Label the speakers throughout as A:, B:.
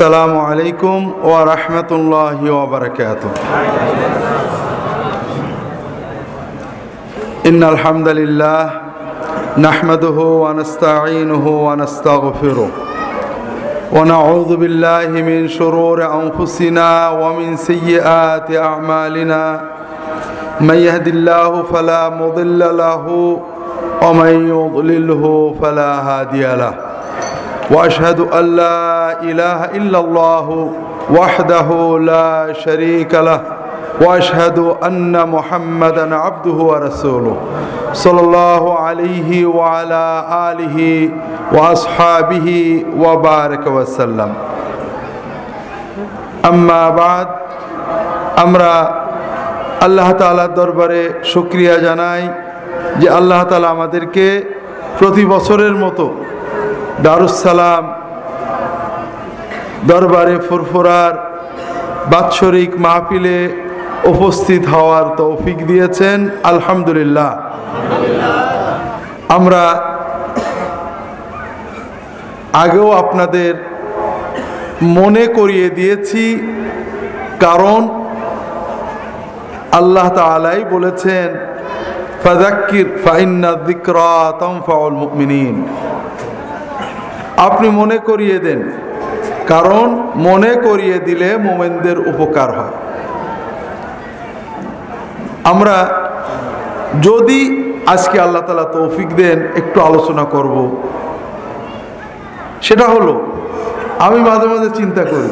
A: আসসালামু আলাইকুম ওয়া রাহমাতুল্লাহি ওয়া বারাকাতুহু। ইন্নাল হামদালিল্লাহ নাহমাদুহু ওয়া নাস্তাঈনুহু ওয়া নাস্তাগফিরুহু ওয়া নাউযু বিল্লাহি মিন শুরুরি আনফুসিনা ওয়া মিন সাইয়্যাতি আ'মালিনা মান ইয়াহদিল্লাহু ফালা মুদিল্লা লাহু ওয়া মান ইউদ্লিলহু ফালা হাদিয়া লাহু। وأشهد أن لا إله إلا الله وحده لا شريك له وأشهد أن محمدا عبده ورسوله صلى الله عليه وعلى آله وأصحابه وبارك وسلم أما بعد আমরা আল্লাহ তাআলার দরবারে শুকরিয়া জানাই যে আল্লাহ তাআলা আমাদেরকে প্রতি বছরের মতো দারুস সালাম দরবারে ফুরফুরার বাৎসরিক মাহফিলে উপস্থিত হওয়ার তৌফিক দিয়েছেন, আলহামদুলিল্লাহ। আমরা আগেও আপনাদের মনে করিয়ে দিয়েছি, কারণ আল্লাহ তাআলাই বলেছেন ফাযাক্কির ফাইন্না যিকরা তানফাউল মুমিনিন। আপনি মনে করিয়ে দেন, কারণ মনে করিয়ে দিলে মুমিনদের উপকার হয়। আমরা যদি আজকে আল্লাহ তাআলা তৌফিক দেন একটু আলোচনা করব, সেটা হলো আমি মাঝে মাঝে চিন্তা করি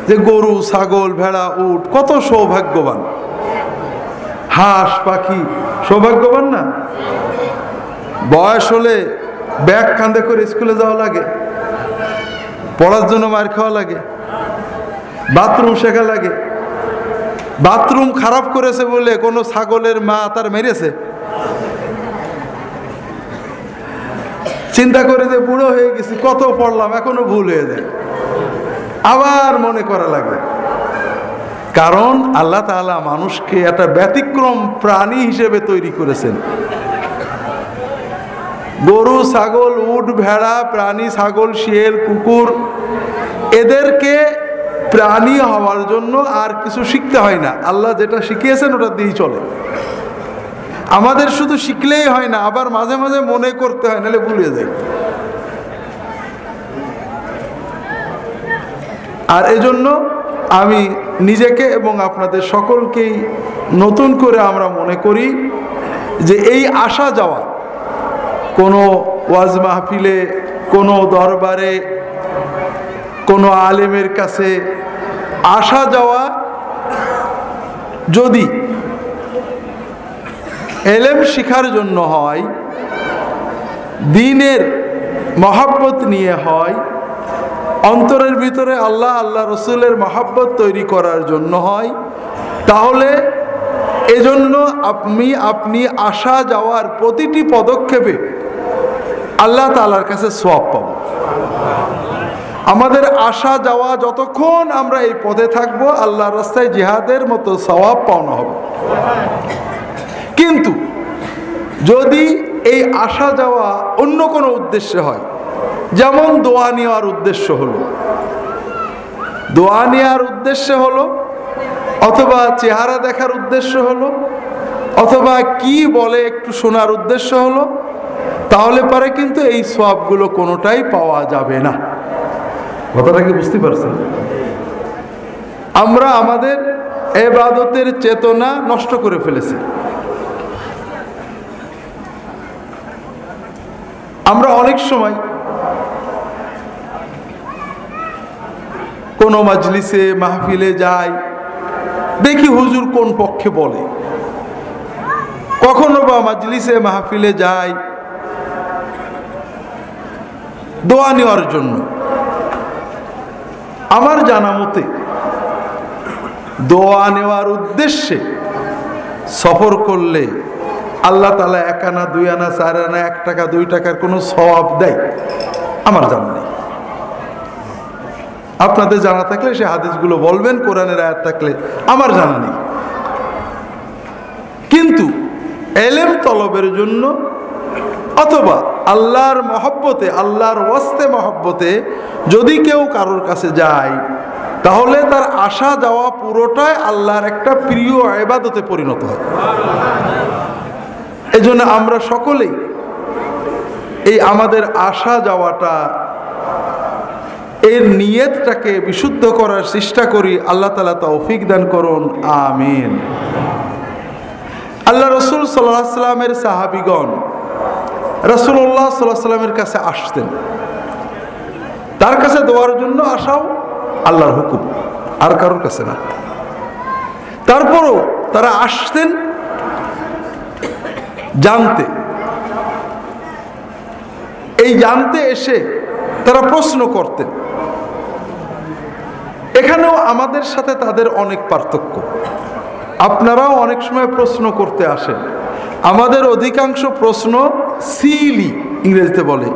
A: যে গরু, ছাগল, ভেড়া, উট কত সৌভাগ্যবান, হাঁস পাখি সৌভাগ্যবান না? বয়স হলে ব্যাগ কাঁধে করে স্কুলে যাওয়া লাগে, পড়ার জন্য মার খাওয়া লাগে, বাথরুম শেখা লাগে। বাথরুম খারাপ করেছে বলে কোনো ছাগলের মা তার মেরেছে? চিন্তা করে যে বুড়ো হয়ে গেছি, কত পড়লাম, এখনো ভুল হয়ে যায়, আবার মনে করা লাগে। কারণ আল্লাহ তাআলা মানুষকে একটা ব্যতিক্রম প্রাণী হিসেবে তৈরি করেছেন। গরু, ছাগল, উট, ভেড়া, প্রাণী, ছাগল, শিয়াল, কুকুর, এদেরকে প্রাণী হওয়ার জন্য আর কিছু শিখতে হয় না। আল্লাহ যেটা শিখিয়েছেন ওটা দিয়েই চলে। আমাদের শুধু শিখলেই হয় না, আবার মাঝে মাঝে মনে করতে হয়, নাহলে ভুলে যায়। আর এজন্য আমি নিজেকে এবং আপনাদের সকলকেই নতুন করে আমরা মনে করি যে এই আসা যাওয়া, কোনো ওয়াজ মাহফিলে, কোনো দরবারে, কোনো আলেমের কাছে আসা যাওয়া যদি এলেম শিখার জন্য হয়, দ্বীনের মহব্বত নিয়ে হয়, অন্তরের ভিতরে আল্লাহ আল্লাহ রসুলের মহব্বত তৈরি করার জন্য হয়, তাহলে এজন্য আপনি আসা যাওয়ার প্রতিটি পদক্ষেপে আল্লাহ তাআলার কাছে সওয়াব পাবো। আমাদের আসা যাওয়া যতক্ষণ আমরা এই পথে থাকবো, আল্লাহর রাস্তায় জিহাদের মতো সওয়াব পাওনা হবে। কিন্তু যদি এই আসা যাওয়া অন্য কোনো উদ্দেশ্যে হয়, যেমন দোয়া নেওয়ার উদ্দেশ্য হলো, দোয়া নেওয়ার উদ্দেশ্য হলো, অথবা চেহারা দেখার উদ্দেশ্য হলো, অথবা কি বলে একটু শোনার উদ্দেশ্য হলো, তাহলে পরে কিন্তু এই সওয়াবগুলো কোনোটাই পাওয়া যাবে না। কথাটা কি বুঝতে পারছেন? আমরা আমাদের ইবাদতের চেতনা নষ্ট করে ফেলেছি। আমরা অনেক সময় কোনো মাজলিসে মাহফিলে যাই, দেখি হুজুর কোন পক্ষে বলে। কখনো বা মাজলিসে মাহফিলে যাই দোয়া নেওয়ার জন্য। আমার জানা মতে দোয়া নেওয়ার উদ্দেশ্যে সফর করলে আল্লাহ তাআলা 1 আনা 2 আনা 4 আনা 1 টাকা 2 টাকার কোনো সওয়াব দেয় আমার জানা নেই। আপনাদের জানা থাকলে সে হাদিসগুলো বলবেন, কোরআনের আয়াত থাকলে, আমার জানা নেই। কিন্তু এলেম তলবের জন্য অথবা আল্লাহর মহব্বতে, আল্লাহর ওয়াস্তে মহব্বতে যদি কেউ কারোর কাছে যায়, তাহলে তার আসা যাওয়া পুরোটাই আল্লাহর একটা প্রিয় ইবাদতে পরিণত হয়। এজন্য আমরা সকলেই এই আমাদের আসা যাওয়াটা, এর নিয়তটাকে বিশুদ্ধ করার চেষ্টা করি। আল্লাহ তাআলা তৌফিক দান করুন, আমিন। আল্লাহ রসুল সাল্লাল্লাহু আলাইহি ওয়াসাল্লামের সাহাবীগণ রাসূলুল্লাহ সাল্লাল্লাহু আলাইহি ওয়াসাল্লামের কাছে আসতেন। তার কাছে দোয়ার জন্য আসাও আল্লাহর হুকুম, আর কারোর কাছে না। তারপরও তারা আসতেন জানতে। এই জানতে এসে তারা প্রশ্ন করতেন। এখানেও আমাদের সাথে তাদের অনেক পার্থক্য। আপনারাও অনেক সময় প্রশ্ন করতে আসেন, আমাদের অধিকাংশ প্রশ্ন সিলি, ইংরেজিতে বলে,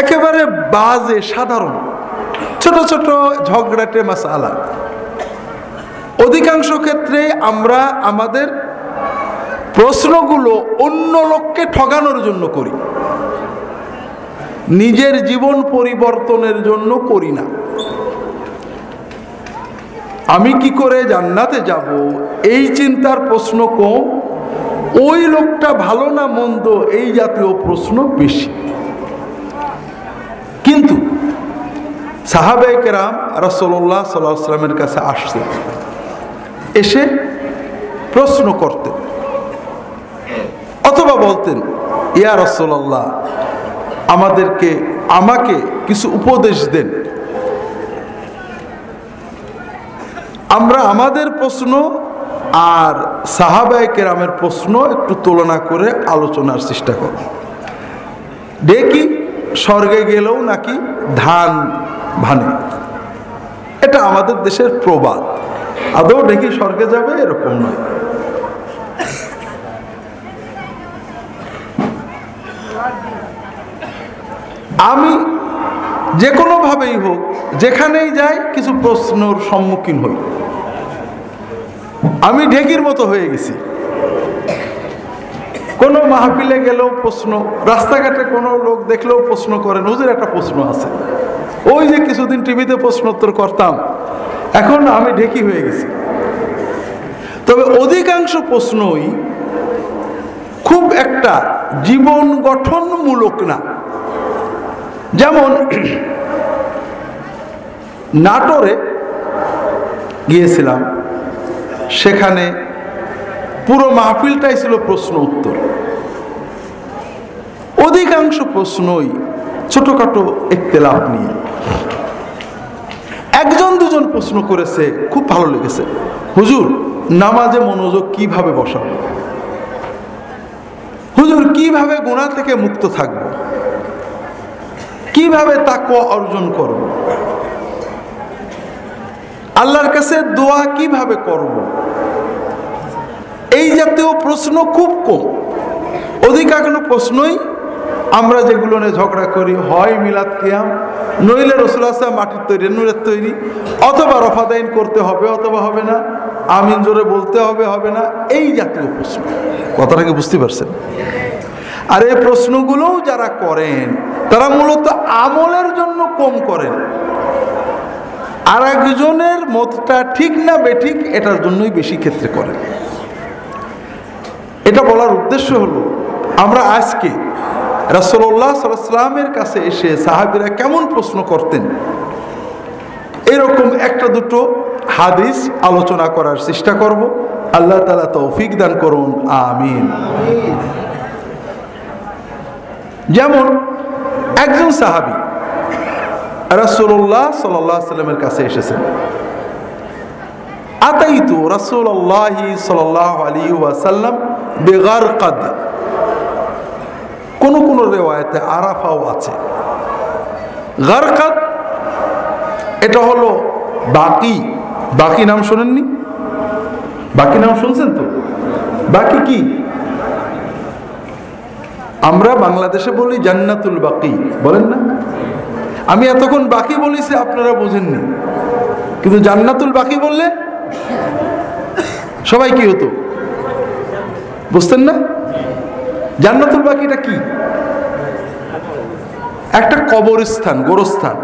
A: একেবারে বাজে, সাধারণ, ছোট ছোট ঝগড়াটে মাসআলা। অধিকাংশ ক্ষেত্রে আমরা আমাদের প্রশ্নগুলো অন্য লোককে ঠগানোর জন্য করি, নিজের জীবন পরিবর্তনের জন্য করি না। আমি কি করে জান্নাতে যাব, এই চিন্তার প্রশ্ন কম, ওই লোকটা ভালো না মন্দ, এই জাতীয় প্রশ্ন বেশি। কিন্তু সাহাবায়ে কেরাম রাসূলুল্লাহ সাল্লাল্লাহু আলাইহি ওয়াসাল্লামের কাছে আসতেন, এসে প্রশ্ন করতেন, অথবা বলতেন, ইয়া রাসূলুল্লাহ, আমাকে কিছু উপদেশ দেন। আমরা আমাদের প্রশ্ন আর সাহাবায়ে কেরামের প্রশ্ন একটু তুলনা করে আলোচনার চেষ্টা করব। দেখি স্বর্গে গেলেও নাকি ধান ভানে, এটা আমাদের দেশের প্রবাদ। আদৌ দেখি স্বর্গে যাবে এরকম নয়। আমি যে কোনোভাবেই হোক, যেখানেই যাই, কিছু প্রশ্নের সম্মুখীন হই। আমি ঢেকির মতো হয়ে গেছি। কোনো মাহফিলে গেলেও প্রশ্ন, রাস্তাঘাটে কোনো লোক দেখলেও প্রশ্ন করেন, হুজুর একটা প্রশ্ন আছে। ওই যে কিছুদিন টিভিতে প্রশ্ন উত্তর করতাম, এখন আমি ঢেকি হয়ে গেছি। তবে অধিকাংশ প্রশ্নই খুব একটা জীবন গঠনমূলক না। যেমন নাটোরে গিয়েছিলাম, সেখানে পুরো মাহফিলটাই ছিল প্রশ্ন উত্তর। অধিকাংশ প্রশ্নই ছোটখাটো ইখতিলাফ নিয়ে। একজন দুজন প্রশ্ন করেছে, খুব ভালো লেগেছে, হুজুর নামাজে মনোযোগ কিভাবে বসাবো, হুজুর কিভাবে গুনাহ থেকে মুক্ত থাকবো, কিভাবে তাকওয়া অর্জন করব, আল্লাহর কাছে দোয়া কিভাবে করব, এই জাতীয় প্রশ্ন খুব কম। অধিকাংশ প্রশ্নই আমরা যেগুলো নিয়ে ঝগড়া করি, হয় মিলাদ কিয়াম, নইলে রাসূলুল্লাহ সাল্লাল্লাহু আলাইহি ওয়াসাল্লাম মাটির তৈরি, নুরের তৈরি, অথবা রফাদাইন করতে হবে অথবা হবে না, আমিন জোরে বলতে হবে হবে না, এই জাতীয় প্রশ্ন। কথাটাকে বুঝতে পারছেন? আর এই প্রশ্নগুলোও যারা করেন, তারা মূলত আমলের জন্য কম করেন, আর একজনের মতটা ঠিক না বেঠিক এটার জন্যই বেশি ক্ষেত্রে করেন। এটা বলার উদ্দেশ্য হলো, আমরা আজকে রাসূলুল্লাহ সাল্লাল্লাহু আলাইহি ওয়াসাল্লামের কাছে এসে সাহাবীরা কেমন প্রশ্ন করতেন, এরকম একটা দুটো হাদিস আলোচনা করার চেষ্টা করব। আল্লাহ তাআলা তৌফিক দান করুন, আমিন। যেমন একজন সাহাবী রাসূলুল্লাহ সাল্লাল্লাহু আলাইহি ওয়াসাল্লামের কাছে এসেছেন। আতাইতু রাসূলুল্লাহ সাল্লাল্লাহু আলাইহি ওয়াসাল্লাম বিগারকাদ, কোন কোন রিওয়ায়াতে আরাফাও আছে। গারকাদ এটা হলো বাকি। বাকি নাম শোনেননি? বাকি নাম শুনছেন তো? বাকি কি? আমরা বাংলাদেশে বলি জান্নাতুল বাকি, বলেন না? আমি এতক্ষণ বাকি বলেছি, আপনারা বোঝেননি, কিন্তু জান্নাতুল বাকি বললে সবাই কি হতো? বুঝতেন না? জান্নাতুল বাকিটা কি? একটা কবরস্থান, গোরস্থান।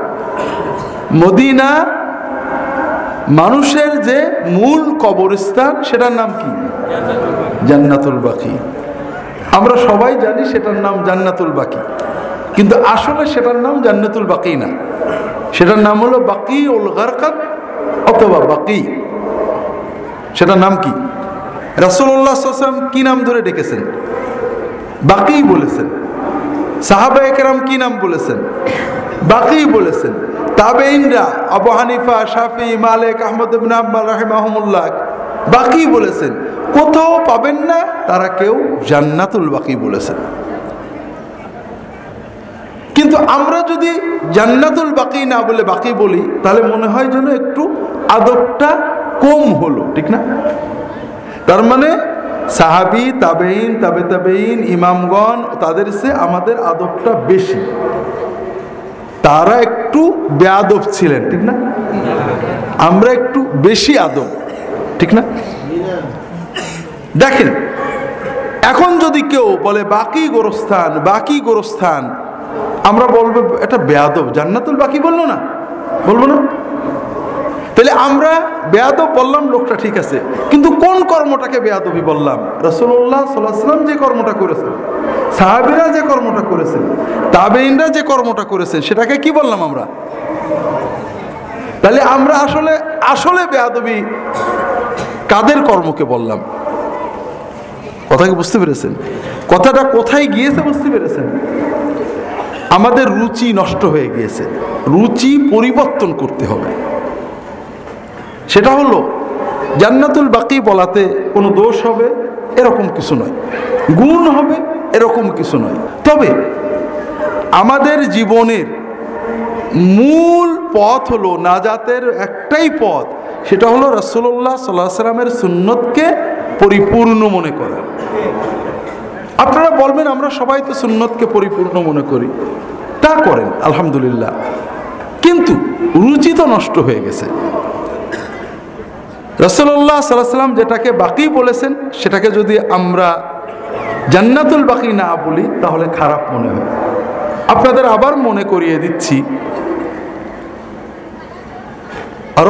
A: মদিনা মানুষের যে মূল কবরস্থান, সেটার নাম কি? জান্নাতুল বাকি। আমরা সবাই জানি সেটার নাম জান্নাতুল বাকি, কিন্তু আসলে সেটার নাম জান্নাতুল বাকি না, সেটার নাম হলো বাকিউল গারকাত অথবা বাকি। সেটার নাম কি? রাসূলুল্লাহ সাল্লাল্লাহু আলাইহি ওয়াসাল্লাম কি নাম ধরে ডেকেছেন? বাকি বলেছেন। সাহাবায়ে কেরাম কি নাম বলেছেন? বাকি বলেছেন। তাবেঈনরা আবু হানিফা, শাফি, মালিক, আহমদ ইবনে হাম্বল রাহিমাহুমুল্লাহ বাকি বলেছেন। কোথাও পাবেন না তারা কেউ জান্নাতুল বাকি বলেছেন। কিন্তু আমরা যদি জান্নাতুল বাকি না বলে বাকি বলি, তাহলে মনে হয় যেন একটু আদবটা কম হলো, ঠিক না? তার মানে সাহাবী, তাবেঈন, তাবে তাবেঈন, ইমামগণ, তাদের চেয়ে আমাদের আদবটা বেশি। তারা একটু বেয়াদব ছিলেন, ঠিক না? আমরা একটু বেশি আদব, ঠিক না? দেখেন, এখন যদি কেউ বলে বাকি গোরস্থান, বাকি গোরস্থান, আমরা বলবো এটা বেয়াদব, জান্নাতুল বাকি বললো না, বলবো না? তাহলে আমরা বেয়াদব বললাম, লোকটা ঠিক আছে, কিন্তু কোন কর্মটাকে বেয়াদবি বললাম? রাসূলুল্লাহ সাল্লাল্লাহু আলাইহি ওয়াসাল্লাম যে কর্মটা করেছেন, সাহাবীরা যে কর্মটা করেছেন, তাবেঈনরা যে কর্মটা করেছেন, সেটাকে কি বললাম আমরা? তাহলে আমরা আসলে আসলে বেয়াদবি কাদের কর্মকে বললাম? কথা কি বুঝতে পেরেছেন? কথাটা কোথায় গিয়েছে বুঝতে পেরেছেন? আমাদের রুচি নষ্ট হয়ে গিয়েছে, রুচি পরিবর্তন করতে হবে। সেটা হলো জান্নাতুল বাকি বলাতে কোনো দোষ হবে এরকম কিছু নয়, গুণ হবে এরকম কিছু নয়। তবে আমাদের জীবনের মূল পথ হলো নাজাতের একটাই পথ, সেটা হলো রাসূলুল্লাহ সাল্লাল্লাহু আলাইহি ওয়াসাল্লামের সুন্নতকে পরিপূর্ণ মনে করা। আপনারা বলবেন আমরা সবাই তো সুন্নতকে পরিপূর্ণ মনে করি, তা করেন আলহামদুলিল্লাহ, কিন্তু রুচি তো নষ্ট হয়ে গেছে। রাসূলুল্লাহ সাল্লাল্লাহু আলাইহি ওয়াসাল্লাম যেটাকে বাকি বলেছেন, সেটাকে যদি আমরা জান্নাতুল বাকি না বলি তাহলে খারাপ মনে হয়। আপনাদের আবার মনে করিয়ে দিচ্ছি,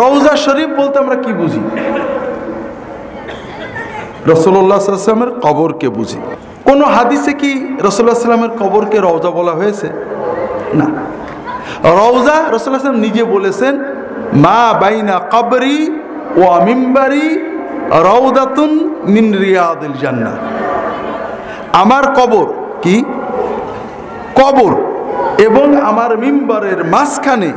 A: রওজা শরীফ বলতে আমরা কি বুঝি? রাসূলুল্লাহ সাল্লাল্লাহু আলাইহি ওয়াসাল্লামের কবরকে বুঝি। কোন হাদিসে কি রাসূলুল্লাহ সাল্লাল্লাহু আলাইহি ওয়াসাল্লামের কবরকে রওজা বলা হয়েছে? না। রওজা রাসূলুল্লাহ সাল্লাল্লাহু আলাইহি ওয়াসাল্লাম নিজে বলেছেন, মা বাইনা কবরি ওয়া মিম্বারি রাউদাতুন মিন রিয়াদিল জান্নাহ। আমার কবর কি? কবর এবং আমার মিম্বারের মাঝখানে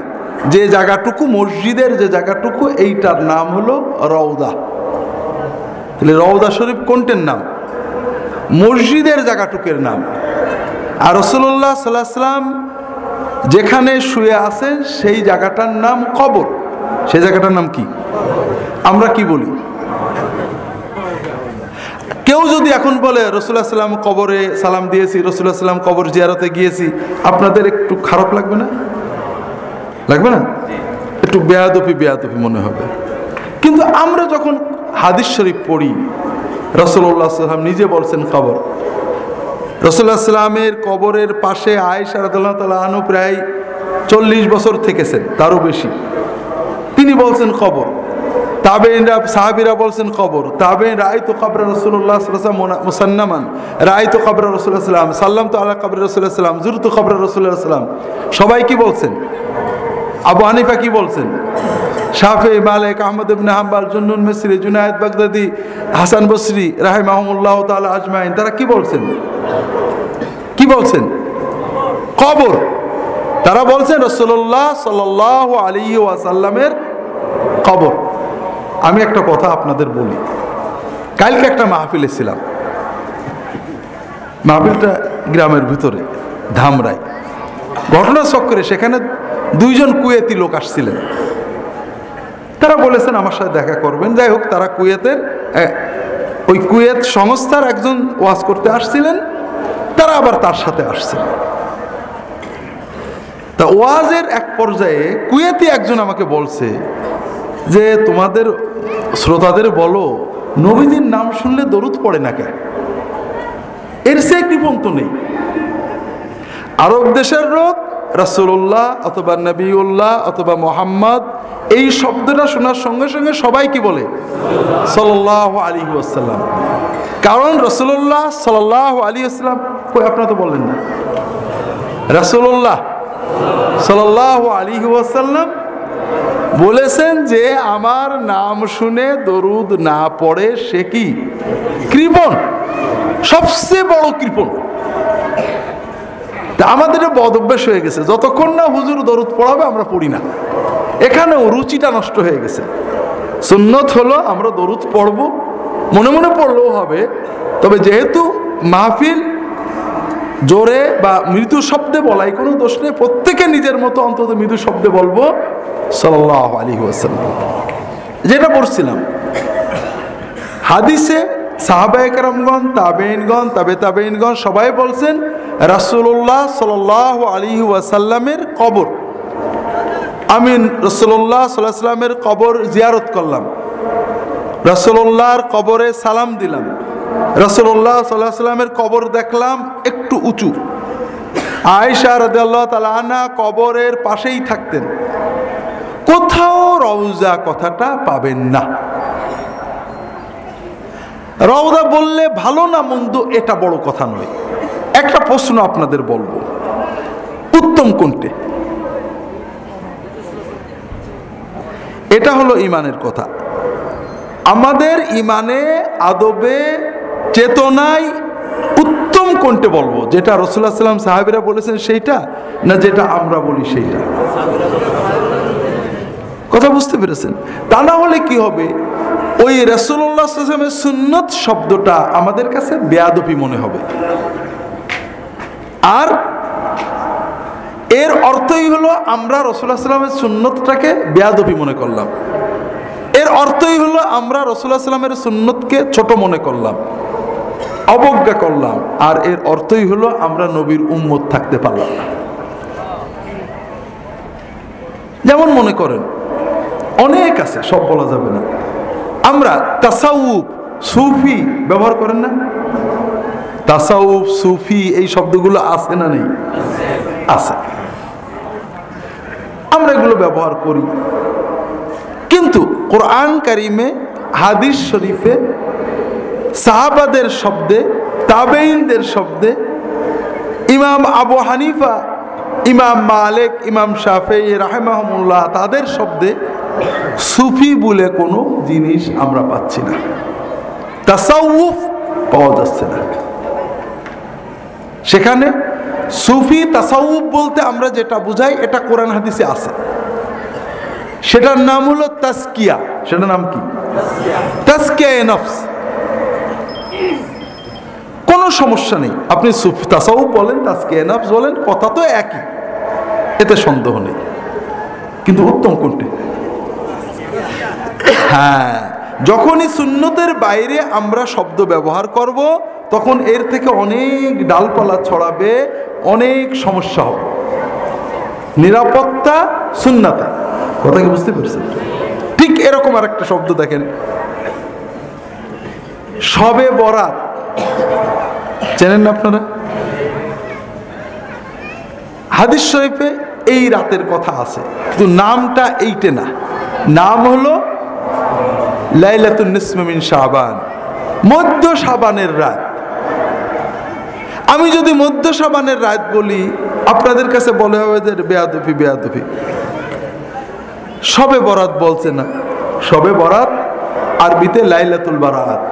A: যে জায়গাটুকু, মসজিদের যে জায়গাটুকু, এইটার নাম হলো রওদা। তাহলে রওদা শরীফ কোনটার নাম? মসজিদের জায়গাটুকের নাম। আর রাসূলুল্লাহ সাল্লাল্লাহু আলাইহি ওয়াসাল্লাম যেখানে শুয়ে আছেন সেই জায়গাটার নাম কবর। সেই জায়গাটার নাম কি? আমরা কি বলি? কেউ যদি এখন বলে রাসূলুল্লাহ সাল্লাল্লাহু আলাইহি ওয়াসাল্লাম কবরে সালাম দিয়েছি, রাসূলুল্লাহ সাল্লাল্লাহু আলাইহি ওয়াসাল্লাম কবর জিয়ারতে গিয়েছি, আপনাদের একটু খারাপ লাগবে না? লাগবে না? একটু বেয়াদবি বেয়াদবি মনে হবে। কিন্তু আমরা যখন হাদিস শরীফ পড়ি, রাসূলুল্লাহ সাল্লাল্লাহু আলাইহি ওয়াসাল্লাম নিজে বলছেন কবর। রাসূলুল্লাহ সাল্লাল্লাহু আলাইহি ওয়াসাল্লামের কবরের পাশে আয়েশা রাদিয়াল্লাহু তাআলা আনহা প্রায় 40 বছর থেকেছেন, তারও বেশি। তিনি বলছেন কবর। তাবেঈনরা, সাহাবীরা বলছেন কবর। তাবেঈন রাআইতু কবর রাসূলুল্লাহ সাল্লাল্লাহু আলাইহি ওয়াসাল্লাম মুসান্নামান, রাআইতু কবর রাসূলুল্লাহ সাল্লাল্লাহু আলাইহি ওয়াসাল্লাম, সাল্লামতু আলা কবর রাসূলুল্লাহ সাল্লাল্লাহু আলাইহি ওয়াসাল্লাম, যুরতু কবর রাসূলুল্লাহ সাল্লাল্লাহু আলাইহি ওয়াসাল্লাম। সবাই কি বলছেন? আবু হানিফা কি বলছেন? শাফি, মালিক, আহমদ ইবনে হাম্বল, জুন্নুন মিসরি, জুনায়েদ বাগদাদি, হাসান বসরি রাহিমাহুমুল্লাহ তাআলা আজমাইন, তারা কি বলছেন? কি বলছেন? কবর। তারা বলছেন রাসূলুল্লাহ সাল্লাল্লাহু আলাইহি ওয়াসাল্লামের কবর। আমি একটা কথা আপনাদের বলি, কালকে একটা মাহফিলে ছিলাম। মাহফিলটা গ্রামের ভিতরে ধামরাই। ঘটনাচক্রে সেখানে 2 জন কুয়েতি লোক আসছিলেন। তারা বলেছেন আমার সাথে দেখা করবেন। যাই হোক, তারা কুয়েতের ওই কুয়েত সংস্থার একজন ওয়াজ করতে আসছিলেন, তারা আবার তার সাথে আসছেন। তা ওয়াজের এক পর্যায়ে কুয়েতি একজন আমাকে বলছে যে তোমাদের শ্রোতাদের বলো নবীজির নাম শুনলে দরুদ পড়ে না কেন? এর সে কৃপন্ত নেই। আরব দেশের লোক রাসূলুল্লাহ অথবা নবিউল্লাহ অথবা মুহাম্মদ, এই শব্দটা শোনার সঙ্গে সঙ্গে সবাই কি বলে? সাল্লাল্লাহু আলাইহি ওয়াসাল্লাম। কারণ রাসূলুল্লাহ সাল্লাল্লাহু আলাইহি ওয়াসাল্লাম, কই আপনারা তো বললেন না, রাসূলুল্লাহ সাল্লাল্লাহু আলাইহি ওয়াসাল্লাম বলেছেন যে আমার নাম শুনে দরুদ না পড়ে সে কি? কৃপণ, সবচেয়ে বড় কৃপণ। আমাদের বদ অভ্যাস হয়ে গেছে, যতক্ষণ না হুজুর দরুদ পড়াবে আমরা পড়ি না। এখানেও রুচিটা নষ্ট হয়ে গেছে। সুন্নত হলো আমরা দরুদ পড়ব, মনে মনে পড়লেও হবে, তবে যেহেতু মাহফিল জোরে বা মৃদু শব্দে বলাই কোনো দোষ নেই, প্রত্যেকে নিজের মতো অন্তত মৃদু শব্দে বলবো সাল্লাল্লাহু আলাইহি ওয়াসাল্লাম। যেটা পড়ছিলাম হাদিসে সাহাবায়ে কেরামগণ, তাবেঈনগণ, তাবেঈনগণ সবাই বলছেন রাসূলুল্লাহ সাল্লাল্লাহু আলাইহি ওয়াসাল্লামের কবর, আমি রাসূলুল্লাহ সাল্লাল্লাহু আলাইহি ওয়াসাল্লামের কবর জিয়ারত করলাম, রাসূলুল্লাহর কবরে সালাম দিলাম, রাসূলুল্লাহ সাল্লাল্লাহু আলাইহি ওয়াসাল্লামের কবর দেখলাম একটু উঁচু, আয়েশা রাদিয়াল্লাহু তাআলা আনহা কবরের পাশেই থাকতেন। কোথাও রওজা কথাটা পাবেন না। রওজা বললে ভালো না মন্দ এটা বড় কথা নয়। একটা প্রশ্ন আপনাদের বলবো, উত্তম কোনটি? এটা হলো ইমানের কথা। আমাদের ইমানে, আদবে, চেতনায় উত্তম কোনটি বলবো? যেটা রাসূলুল্লাহ সাল্লাল্লাহু আলাইহি ওয়াসাল্লাম সাহাবীরা বলেছেন সেইটা, না যেটা আমরা বলি সেইটা? কথা বুঝতে পেরেছেন? তা না হলে কি হবে, ওই রাসূলুল্লাহ সাল্লাল্লাহু আলাইহি ওয়াসাল্লামের সুন্নত শব্দটা আমাদের কাছে বেয়াদবি মনে হবে। আর এর অর্থই হলো আমরা রাসূলুল্লাহ সাল্লাল্লাহু আলাইহি ওয়াসাল্লামের সুন্নতটাকে বেয়াদবি মনে করলাম। এর অর্থই হলো আমরা রাসূলুল্লাহ সাল্লাল্লাহু আলাইহি ওয়াসাল্লামের সুন্নতকে ছোট মনে করলাম, অবজ্ঞা করলাম। আর এর অর্থই হলো আমরা নবীর উম্মত থাকতে পারলাম না। যেমন মনে করেন অনেক আছে, সব বলা যাবে না। আমরা তাসাউফ, সুফি ব্যবহার করেন না? তাসাউফ, সুফি এই শব্দগুলো আছে না নেই? আছে। আমরা এগুলো ব্যবহার করি, কিন্তু কোরআন কারিমে, হাদিস শরীফে, সাহাবাদের শব্দে, তাবেঈনদের শব্দে, ইমাম আবু হানিফা, ইমাম মালিক, ইমাম শাফেঈ রাহিমাহুমুল্লাহ তাদের শব্দে সুফি বলে কোনো জিনিস আমরা পাচ্ছি না, তাসাউফ পাওয়া যাচ্ছে না। সেখানে সুফি, তাসাউফ বলতে আমরা যেটা বুঝাই এটা কোরআন হাদিসে আছে। সেটার নাম হলো তাজকিয়া। সেটার নাম কি? তাজকিয়ায়ে নফস। কোনো সমস্যা নেই, আপনি সুফি তাসাউফ বলেন, তাজকিয়ায়ে নফস বলেন, কথা তো একই, এতে সন্দেহ নেই। কিন্তু উত্তম কোনটি? হ্যাঁ, যখনই সুন্নতের বাইরে আমরা শব্দ ব্যবহার করব তখন এর থেকে অনেক ডালপালা ছড়াবে, অনেক সমস্যা হবে। নিরাপত্তা সুন্নাতে, কথা কি বুঝতে পেরেছেন? ঠিক এরকম আর একটা শব্দ দেখেন, শবে বরাত, চেনেন না আপনারা? হাদিস শরীফে এই রাতের কথা আছে, কিন্তু নামটা এইটে না, নাম হলো লাইলাতুন নিসফ মিন শাবান, মধ্য শাবানের রাত। আমি যদি মধ্য শাবানের রাত বলি আপনাদের কাছে বলে হবে যে বেয়াদবি, বেয়াদবি। শবে বরাত বলছে না, শবে বরাত আরবিতে লাইলাতুল বারাত।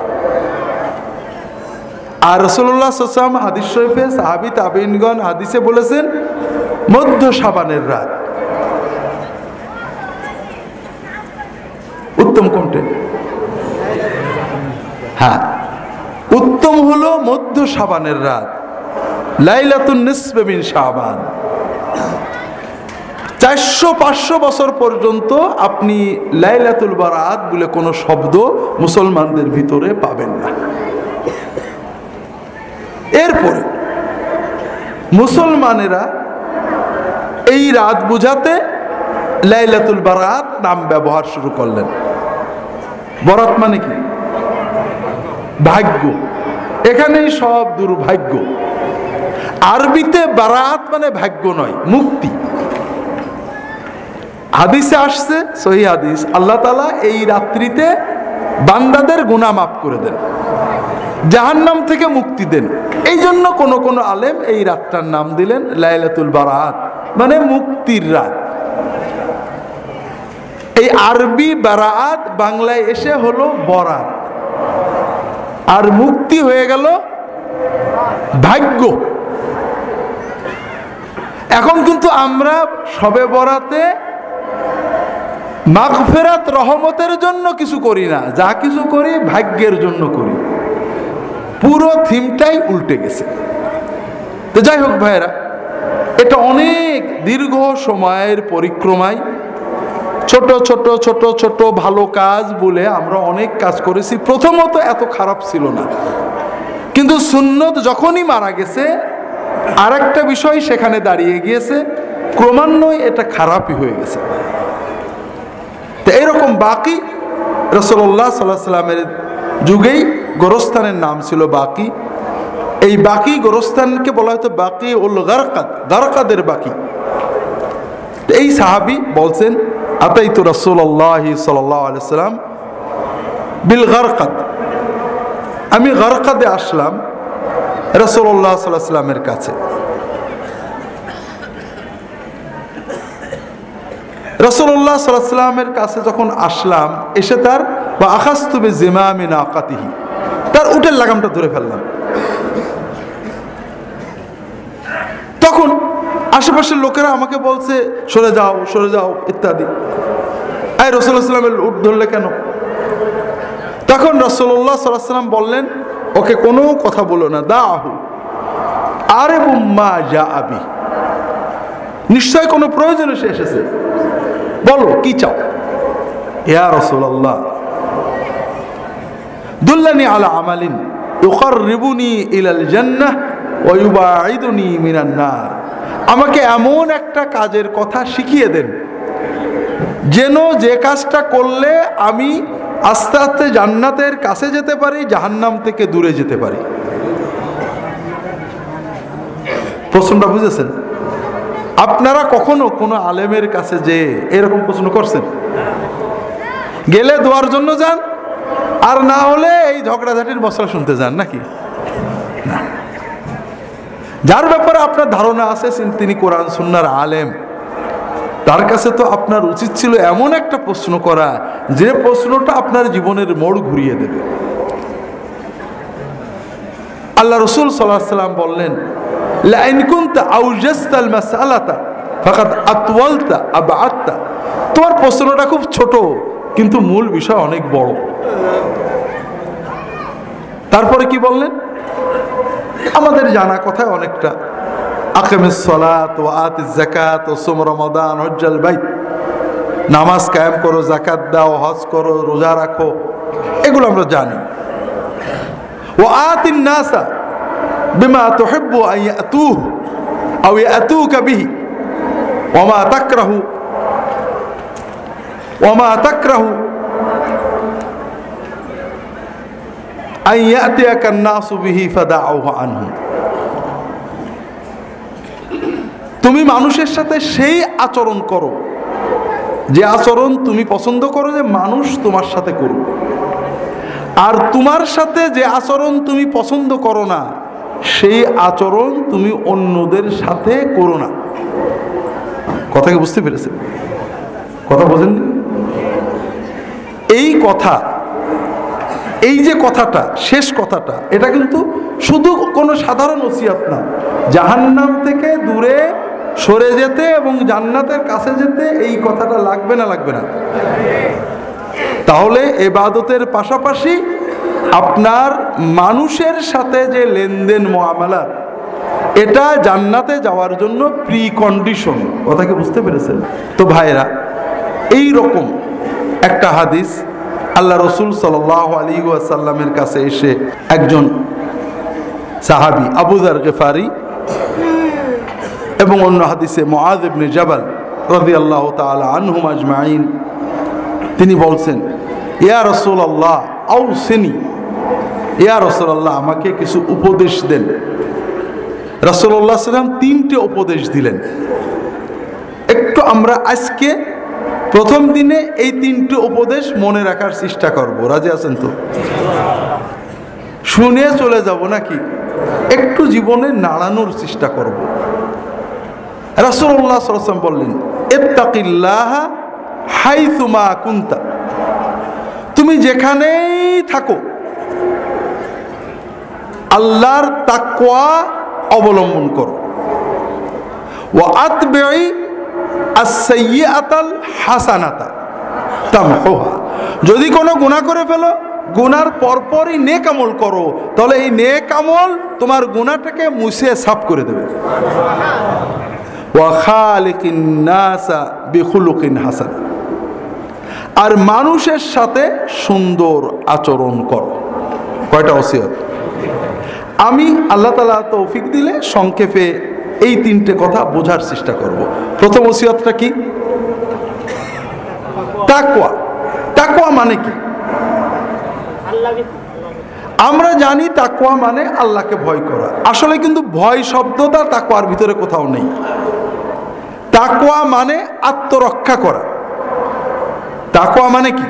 A: আর রাসূলুল্লাহ সাল্লাল্লাহু আলাইহি ওয়াসাল্লাম হাদিস শরীফে, সাহাবী তাবেঈনগণ হাদিসে বলেছেন মধ্য শাবানের রাত। উত্তম কোনটা? হ্যাঁ, উত্তম হলো মধ্য শাবানের রাত, লাইলাতুন নিসফ মিন শাবান। 400-500 বছর পর্যন্ত আপনি লাইলাতুল বারাত বলে কোনো শব্দ মুসলমানদের ভিতরে পাবেন না। এরপরে মুসলমানেরা এই রাত বুঝাতে লাইলাতুল বারাত নাম ব্যবহার শুরু করলেন। বরাত মানে কি? ভাগ্য। এখানেই সব দুর্ভাগ্য। আরবিতে বারাত মানে ভাগ্য নয়, মুক্তি। হাদিসে আসছে, সহিহ হাদিস, আল্লাহ তাআলা এই রাত্রিতে বান্দাদের গুনাহ মাফ করে দেন, জাহান্নাম থেকে মুক্তি দেন। এই জন্য কোন কোন আলেম এই রাতটার নাম দিলেন লাইলাতুল বারাত, মানে মুক্তির রাত। এই আরবি বারাত বাংলায় এসে হলো বরাত, আর মুক্তি হয়ে গেল ভাগ্য। এখন কিন্তু আমরা শবে বরাতে মাগফিরাত রহমতের জন্য কিছু করি না, যা কিছু করি ভাগ্যের জন্য করি। পুরো থিমটাই উল্টে গেছে। তো যাই হোক ভাইরা, এটা অনেক দীর্ঘ সময়ের পরিক্রমায় ছোট ছোট ছোট ছোট ভালো কাজ বলে আমরা অনেক কাজ করেছি। প্রথমত এত খারাপ ছিল না, কিন্তু সুন্নত যখনই মারা গেছে আর একটা বিষয় সেখানে দাঁড়িয়ে গিয়েছে, ক্রমান্বয়ে এটা খারাপই হয়ে গেছে। তো এইরকম বাকি রাসূলুল্লাহ সাল্লাল্লাহু আলাইহি ওয়াসাল্লামের যুগেই গোরস্থানের নাম ছিল বাকি। এই বাকি গোরস্থানকে বলা হতো বাকি উল গারকাদ, গারকাদের বাকি। এই সাহাবী বলছেন, আতাইতু রাসূলুল্লাহ সাল্লাল্লাহু আলাইহি ওয়াসাল্লাম বিল গারকাদ, আমি গারকাদে আসলাম রাসূলুল্লাহ সাল্লাল্লাহু আলাইহি ওয়াসাল্লামের কাছে। রাসূলুল্লাহ সাল্লাল্লাহু আলাইহি ওয়াসাল্লামের কাছে যখন আসলাম, এসে তার বা আখাযতু বিজিমামি নাকাতিহি, তার উটের লাগামটা ধরে ফেললাম। তখন আশেপাশের লোকেরা আমাকে বলছে সরে যাও সরে যাও ইত্যাদি। এই রাসূলুল্লাহ সাল্লাল্লাহু আলাইহি ওয়াসাল্লামের উট ধরলে কেন? তখন রাসূলুল্লাহ সাল্লাল্লাহু আলাইহি ওয়াসাল্লাম বললেন, ওকে কোনো কথা বলো না, দাহু আরিবুম মা জাআবি, নিশ্চয় কোনো প্রয়োজনে সে এসেছে, বলো কি চাও। ইয়া রাসূলুল্লাহ দুল্লানি আলা আমালিন ইউকাররিবুনি ইলাল জান্নাহ ওয়া ইউবাঈদুনি মিনান নার, আমাকে এমন একটা কাজের কথা শিখিয়ে দেন যেন যে কাজটা করলে আমি আস্তে আস্তে জান্নাতের কাছে যেতে পারি, জাহান্নাম থেকে দূরে যেতে পারি। প্রশ্নটা বুঝেছেন? আপনারা কখনো কোনো আলেমের কাছে যে এরকম প্রশ্ন করছেন? গেলে দোয়ার জন্য যান, আর না হলে এই ঝগড়াঝাটির মশলা শুনতে যান নাকি? না। যার ব্যাপারে আপনার ধারণা আছে তিনি কোরআন সুন্নাহর আলেম, তার কাছে তো আপনার উচিত ছিল এমন একটা প্রশ্ন করা যে প্রশ্নটা আপনার জীবনের মোড় ঘুরিয়ে দেবে। আল্লাহ রাসূল সাল্লাল্লাহু আলাইহি ওয়াসাল্লাম বললেন, লা ইন কুনতা আওজাসতাল মাসআলাতা ফাকাদ আতওয়ালতা আবআদতা, তোমার প্রশ্নটা খুব ছোট কিন্তু মূল বিষয় অনেক বড়। তারপরে কি বললেন? আমাদের জানা কথায় অনেকটা, আকিমিস সালাত ওয়া আতিজ যাকাত ওয়া সুম রমাদান হজ্জাল বাইত, নামাজ কায়েম করো, যাকাত দাও, হজ করো, রোজা রাখো, এগুলো আমরা জানি। ওয়া আতিন নাসা বিমা তুহিব্বু আন ইয়াতুহু আও ইয়াতুকা বিহি ওয়া মা তাকরাহু আন ইয়াতিয়াকা আন-নাসু বিহি ফাদাউহু আনহু, তুমি মানুষের সাথে সেই আচরণ করো যে আচরণ তুমি পছন্দ করো যে মানুষ তোমার সাথে করুক, আর তোমার সাথে যে আচরণ তুমি পছন্দ করো না সেই আচরণ তুমি অন্যদের সাথে করো না। কথা কি বুঝতে পেরেছেন? কথা বোঝেননি? এই কথা, এই যে কথাটা, শেষ কথাটা, এটা কিন্তু শুধু কোনো সাধারণ ওসিয়ত না, জাহান্নাম থেকে দূরে সরে যেতে এবং জান্নাতের কাছে যেতে এই কথাটা লাগবে না? লাগবে না? তাহলে ইবাদতের পাশাপাশি আপনার মানুষের সাথে যে লেনদেন মুআমালা, এটা জান্নাতে যাওয়ার জন্য প্রি কন্ডিশন। কথা কি বুঝতে পেরেছেন? তো ভাইরা, এই রকম একটা হাদিস আল্লাহ রাসূল সাল্লাল্লাহু আলাইহি ওয়াসাল্লামের কাছে এসে একজন সাহাবী আবু যার গিফারি এবং অন্য হাদিসে মুআয ইবনে জাবাল রাদিয়াল্লাহু তাআলা আনহুম আজমাইন, তিনি বলছেন, ইয়া রাসূলুল্লাহ আউসিনি, ইয়া রাসূলুল্লাহ আমাকে কিছু উপদেশ দেন। রাসূলুল্লাহ সাল্লাল্লাহু আলাইহি ওয়াসাল্লাম 3টে উপদেশ দিলেন। একটু আমরা আজকে প্রথম দিনে এই 3টে উপদেশ মনে রাখার চেষ্টা করব। রাজি আছেন তো? শুনে চলে যাব নাকি একটু জীবনে নাড়ানোর চেষ্টা করব। রাসূলুল্লাহ সাল্লাল্লাহু আলাইহি ওয়াসাল্লাম বললেন, ইত্তাকিল্লাহা হাইসুমা কুনতা, তুমি যেখানেই থাকো আল্লাহর তাকওয়া অবলম্বন করো। ওয়া আতবিই আস-সাইয়্যাতাল হাসানাতা তামহুহা, যদি কোনো গুনাহ করে ফেলো গুনার পরপরই নেক আমল করো, তাহলে এই নেক আমল তোমার গুনাহটাকে মুছে সাফ করে দেবে। ওয়া খালিকিন নাসা বিখুলুকিন হাসান, আর মানুষের সাথে সুন্দর আচরণ করো। কয়টা ওসিয়ত? আমি আল্লাহ তাআলা তৌফিক দিলে সংক্ষেপে এই 3টে কথা বোঝার চেষ্টা করব। প্রথম ওসিয়তটা কি? তাকওয়া। তাকওয়া মানে কি? আমরা জানি তাকওয়া মানে আল্লাহকে ভয় করা। আসলে কিন্তু ভয় শব্দটা তাকওয়ার ভিতরে কোথাও নেই। তাকওয়া মানে আত্মরক্ষা করা। তাকওয়া মানে কি?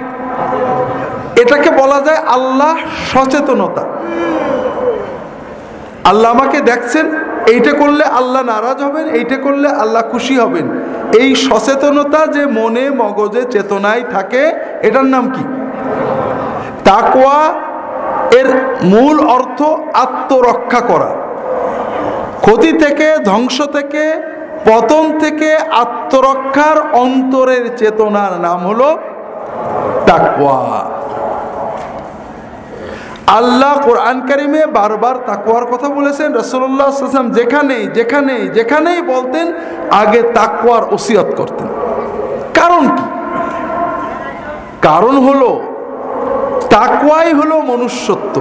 A: এটাকে বলা যায় আল্লাহ সচেতনতা। আল্লাহ আমাকে দেখছেন, এইটা করলে আল্লাহ নারাজ হবেন, এইটা করলে আল্লাহ খুশি হবেন, এই সচেতনতা যে মনে মগজে চেতনায় থাকে, এটার নাম কি? তাকওয়া। এর মূল অর্থ আত্মরক্ষা করা, ক্ষতি থেকে, ধ্বংস থেকে, পতন থেকে আত্মরক্ষার অন্তরের চেতনার নাম হলো তাকওয়া। আল্লাহ কোরআন কারিমে বারবার তাকওয়ার কথা বলেছেন। রাসূলুল্লাহ সাল্লাল্লাহু আলাইহি ওয়াসাল্লাম যেখানেই বলতেন আগে তাকওয়ার ওসিয়ত করতেন। কারণ কি? কারণ হলো তাকওয়াই হলো মনুষ্যত্ব।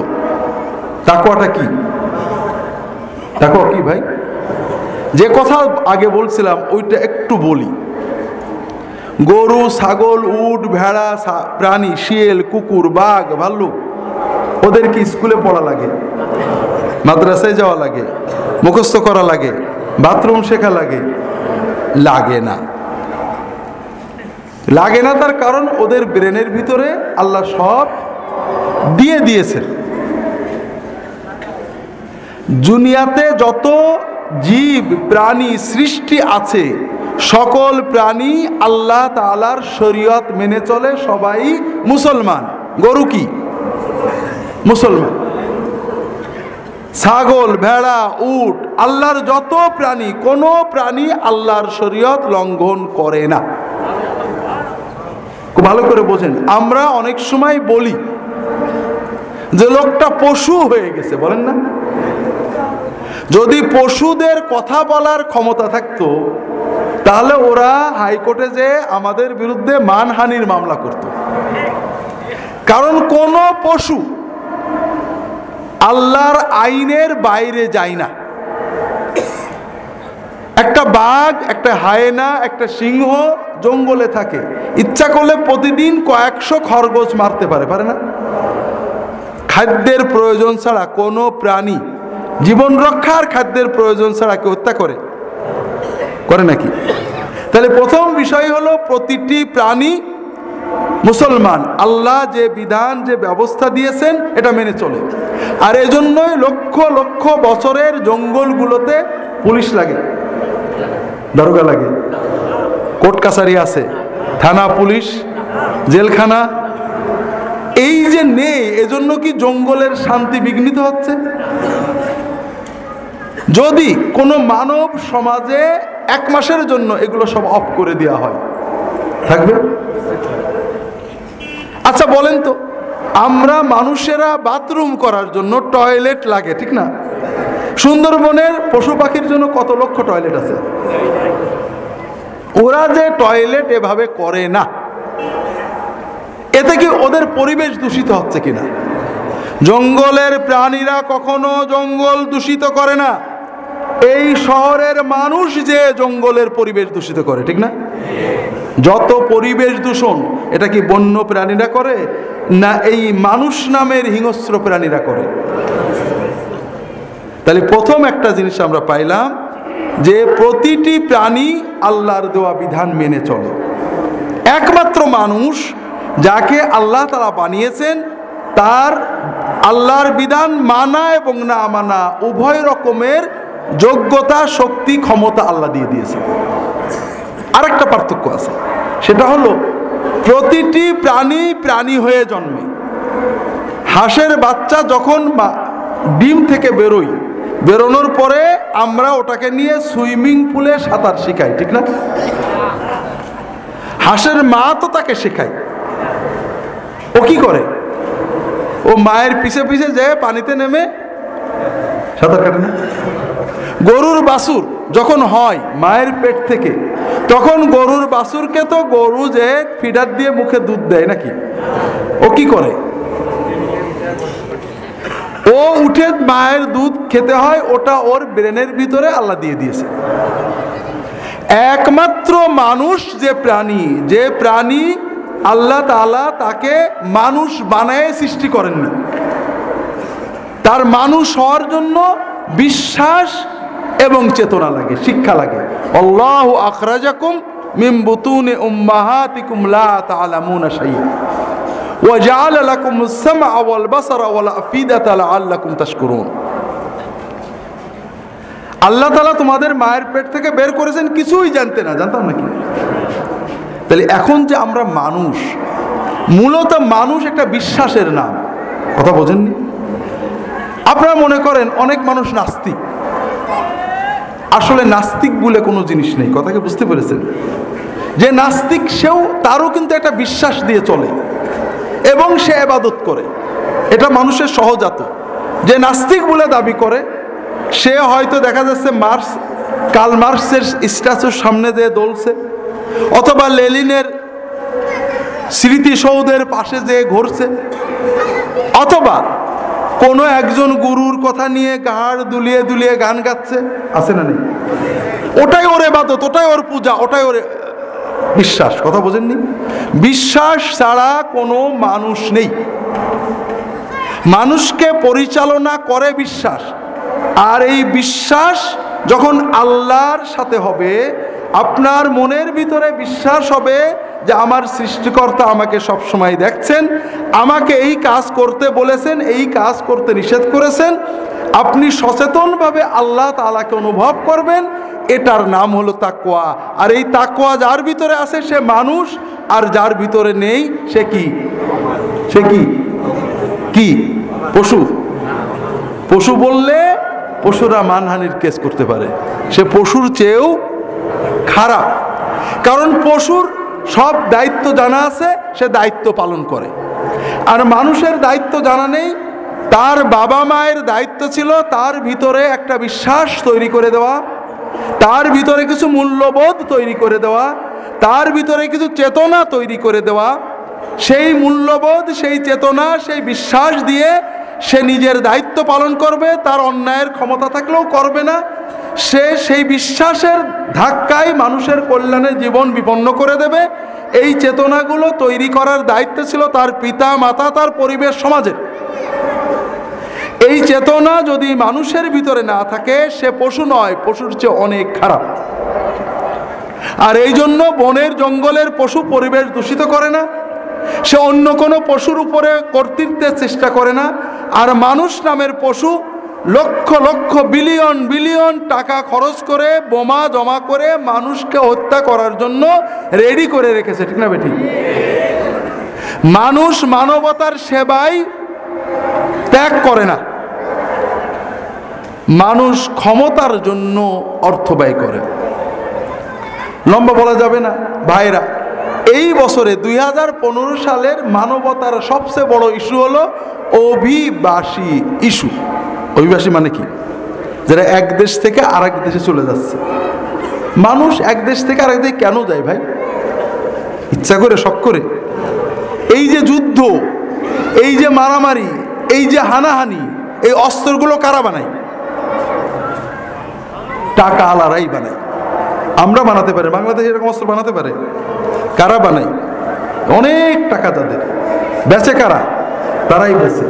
A: তাকওয়াটা কি? তাকওয়া কি ভাই? যে কথা আগে বলছিলাম ওইটা একটু বলি। গরু, ছাগল, উট, ভেড়া, প্রাণী, শিয়াল, কুকুর, বাঘ, ভাল্লুক, ওদের কি স্কুলে পড়া লাগে? মাদ্রাসায় যাওয়া লাগে? মুখস্থ করা লাগে? বাথরুম শেখা লাগে? লাগে না। লাগে না তার কারণ ওদের ব্রেনের ভিতরে আল্লাহ সব দিয়ে দিয়েছেন। দুনিয়াতে যত জীব প্রাণী সৃষ্টি আছে সকল প্রাণী আল্লাহ তাআলার শরীয়ত মেনে চলে, সবাই মুসলমান। গরু কি? মুসলমান। ছাগল, ভেড়া, উট, আল্লাহর যত প্রাণী, কোন প্রাণী আল্লাহর শরীয়ত লঙ্ঘন করে না। খুব ভালো করে বোঝেন। আমরা অনেক সময় বলি যে লোকটা পশু হয়ে গেছে, বলেন না? যদি পশুদের কথা বলার ক্ষমতা থাকতো তাহলে ওরা হাইকোর্টে যে আমাদের বিরুদ্ধে মানহানির মামলা করত। কারণ কোন পশু আল্লাহর আইনের বাইরে যায় না। একটা বাঘ, একটা হায়েনা, একটা সিংহ জঙ্গলে থাকে, ইচ্ছা করলে প্রতিদিন কয়েকশো খরগোশ মারতে পারে না? খাদ্যের প্রয়োজন ছাড়া কোনো প্রাণী, জীবন রক্ষার খাদ্যের প্রয়োজন ছাড়া কেউ হত্যা করে নাকি? তাহলে প্রথম বিষয় হলো প্রতিটি প্রাণী মুসলমান, আল্লাহ যে বিধান, যে ব্যবস্থা দিয়েছেন এটা মেনে চলে। আর এজন্যই লক্ষ লক্ষ বছরের জঙ্গলগুলোতে পুলিশ লাগে, দারোগা লাগে, কোর্ট কাছারি আছে, থানা, পুলিশ, জেলখানা। এই যে নেই, এজন্য কি জঙ্গলের শান্তি বিঘ্নিত হচ্ছে? যদি কোনো মানব সমাজে 1 মাসের জন্য এগুলো সব অফ করে দেওয়া হয়, থাকবে? আচ্ছা বলেন তো, আমরা মানুষেরা বাথরুম করার জন্য টয়লেট লাগে, ঠিক না? সুন্দরবনের পশু পাখির জন্য কত লক্ষ টয়লেট আছে। ওরা যে টয়লেট এভাবে করে না, এতে কি ওদের পরিবেশ দূষিত হচ্ছে কিনা? জঙ্গলের প্রাণীরা কখনো জঙ্গল দূষিত করে না, এই শহরের মানুষ যে জঙ্গলের পরিবেশ দূষিত করে, ঠিক না? যত পরিবেশ দূষণ এটা কি বন্য প্রাণীরা করে না এই মানুষ নামের হিংস্র প্রাণীরা করে? তাহলে প্রথম একটা জিনিস আমরা পাইলাম যে প্রতিটি প্রাণী আল্লাহর দেওয়া বিধান মেনে চলে। একমাত্র মানুষ যাকে আল্লাহ তাআলা বানিয়েছেন তার আল্লাহর বিধান মানা এবং না মানা উভয় রকমের যোগ্যতা, শক্তি, ক্ষমতা আল্লাহ দিয়ে দিয়েছেন। আরেকটা পার্থক্য আছে, সেটা হলো প্রতিটি প্রাণী প্রাণী হয়ে জন্মে। হাঁসের বাচ্চা যখন ডিম থেকে বেরোয়, বেরোনোর পরে আমরা ওটাকে নিয়ে সুইমিং পুলে সাঁতার শেখাই, ঠিক না? হাঁসের মা তো তাকে শেখায়, ও কি করে? ও মায়ের পিছে পিছে যেয়ে পানিতে নেমে সাঁতার কাটে না? গরুর বাছুর যখন হয় মায়ের পেট থেকে, তখন গরুর বাছুরকে তো গরু যে ফিডার দিয়ে মুখে দুধ দেয় নাকি, ও কি করে? ও উঠে মায়ের দুধ খেতে হয়, ওটা ওর ব্রেনের ভিতরে আল্লাহ দিয়ে দিয়েছে। একমাত্র মানুষ যে প্রাণী আল্লাহ তাআলা তাকে মানুষ বানায় সৃষ্টি করেননি, তার মানুষ হওয়ার জন্য বিশ্বাস এবং চেতনা লাগে, শিক্ষা লাগে। আল্লাহু আখরাজাকুম মিন বুতুনি উম্মাহাতিকুম লা তা'লামুনা শাইআ ওয়া জাআলা লাকুমুস সামআ ওয়াল বাসারা ওয়াল আফিদাতা লাআল্লাকুম তাশকুরুন। আল্লাহ তাআলা তোমাদের মায়ের পেট থেকে বের করেছেন কিছুই জানতে না, জানতাম নাকি? তাহলে এখন যে আমরা মানুষ, মূলত মানুষ একটা বিশ্বাসের নাম, কথা বোঝেননি? আপনারা মনে করেন অনেক মানুষ নাস্তিক, আসলে নাস্তিক বলে কোনো জিনিস নেই, কথাকে বুঝতে পেরেছেন? যে নাস্তিক তারও কিন্তু একটা বিশ্বাস দিয়ে চলে এবং সে ইবাদত করে, এটা মানুষের সহজাত। যে নাস্তিক বলে দাবি করে সে হয়তো দেখা যাচ্ছে কার্ল মার্কসের স্ট্যাচুর সামনে দিয়ে দৌড়ছে, অথবা লেনিনের স্মৃতিসৌধের পাশে যেয়ে ঘুরছে, অথবা কোনো একজন গুরুর কথা নিয়ে ঘাড় দুলিয়ে দুলিয়ে গান গাচ্ছে, আছে না নেই? ওটাই ওর ইবাদত, ওটাই ওর পূজা, ওটাই ওর বিশ্বাস, কথা বোঝেননি? বিশ্বাস ছাড়া কোনো মানুষ নেই। মানুষকে পরিচালনা করে বিশ্বাস, আর এই বিশ্বাস যখন আল্লাহর সাথে হবে, আপনার মনের ভিতরে বিশ্বাস হবে যে আমার সৃষ্টিকর্তা আমাকে সব সময় দেখছেন, আমাকে এই কাজ করতে বলেছেন, এই কাজ করতে নিষেধ করেছেন। আপনি সচেতনভাবে আল্লাহ তাআলাকে অনুভব করবেন, এটার নাম হলো তাকওয়া। আর এই তাকওয়া যার ভিতরে আছে সে মানুষ, আর যার ভিতরে নেই সে কি? সে কি? কি? পশু। পশু বললে পশুরা মানহানির কেস করতে পারে, সে পশুর চেয়েও খারাপ। কারণ পশুর সব দায়িত্ব জানা আছে, সে দায়িত্ব পালন করে। আর মানুষের দায়িত্ব জানা নেই। তার বাবা মায়ের দায়িত্ব ছিল তার ভিতরে একটা বিশ্বাস তৈরি করে দেওয়া, তার ভিতরে কিছু মূল্যবোধ তৈরি করে দেওয়া, তার ভিতরে কিছু চেতনা তৈরি করে দেওয়া। সেই মূল্যবোধ, সেই চেতনা, সেই বিশ্বাস দিয়ে সে নিজের দায়িত্ব পালন করবে, তার অন্যায়ের ক্ষমতা থাকলেও করবে না। সে সেই বিশ্বাসের ধাক্কায় মানুষের কল্যাণে জীবন বিপন্ন করে দেবে। এই চেতনাগুলো তৈরি করার দায়িত্ব ছিল তার পিতা মাতা, তার পরিবেশ, সমাজের। এই চেতনা যদি মানুষের ভিতরে না থাকে সে পশু নয়, পশুর চেয়ে অনেক খারাপ। আর এই জন্য বনের জঙ্গলের পশু পরিবেশ দূষিত করে না, সে অন্য কোনো পশুর উপরে কর্তৃত্বের চেষ্টা করে না। আর মানুষ নামের পশু লক্ষ লক্ষ বিলিয়ন বিলিয়ন টাকা খরচ করে বোমা জমা করে মানুষকে হত্যা করার জন্য রেডি করে রেখেছে, ঠিক না বেঠিক? মানুষ মানবতার সেবায় ত্যাগ করে না, মানুষ ক্ষমতার জন্য অর্থ ব্যয় করে। লম্বা বলা যাবে না ভাইরা, এই বছরে 2015 সালের মানবতার সবচেয়ে বড় ইস্যু হলো অভিবাসী ইস্যু। অভিবাসী মানে কি? যারা এক দেশ থেকে আরেক দেশে চলে যাচ্ছে। মানুষ এক দেশ থেকে আরেক দেশে কেন যায় ভাই? ইচ্ছা করে, শখ করে? এই যে যুদ্ধ, এই যে মারামারি, এই যে হানাহানি, এই অস্ত্রগুলো কারা বানায়? টাকা আলারাই বানায়। আমরা বানাতে পারি? বাংলাদেশ এরকম অস্ত্র বানাতে পারে? কারা বানায়? অনেক টাকা যাদের, বেচে কারা? তারাই বেচে।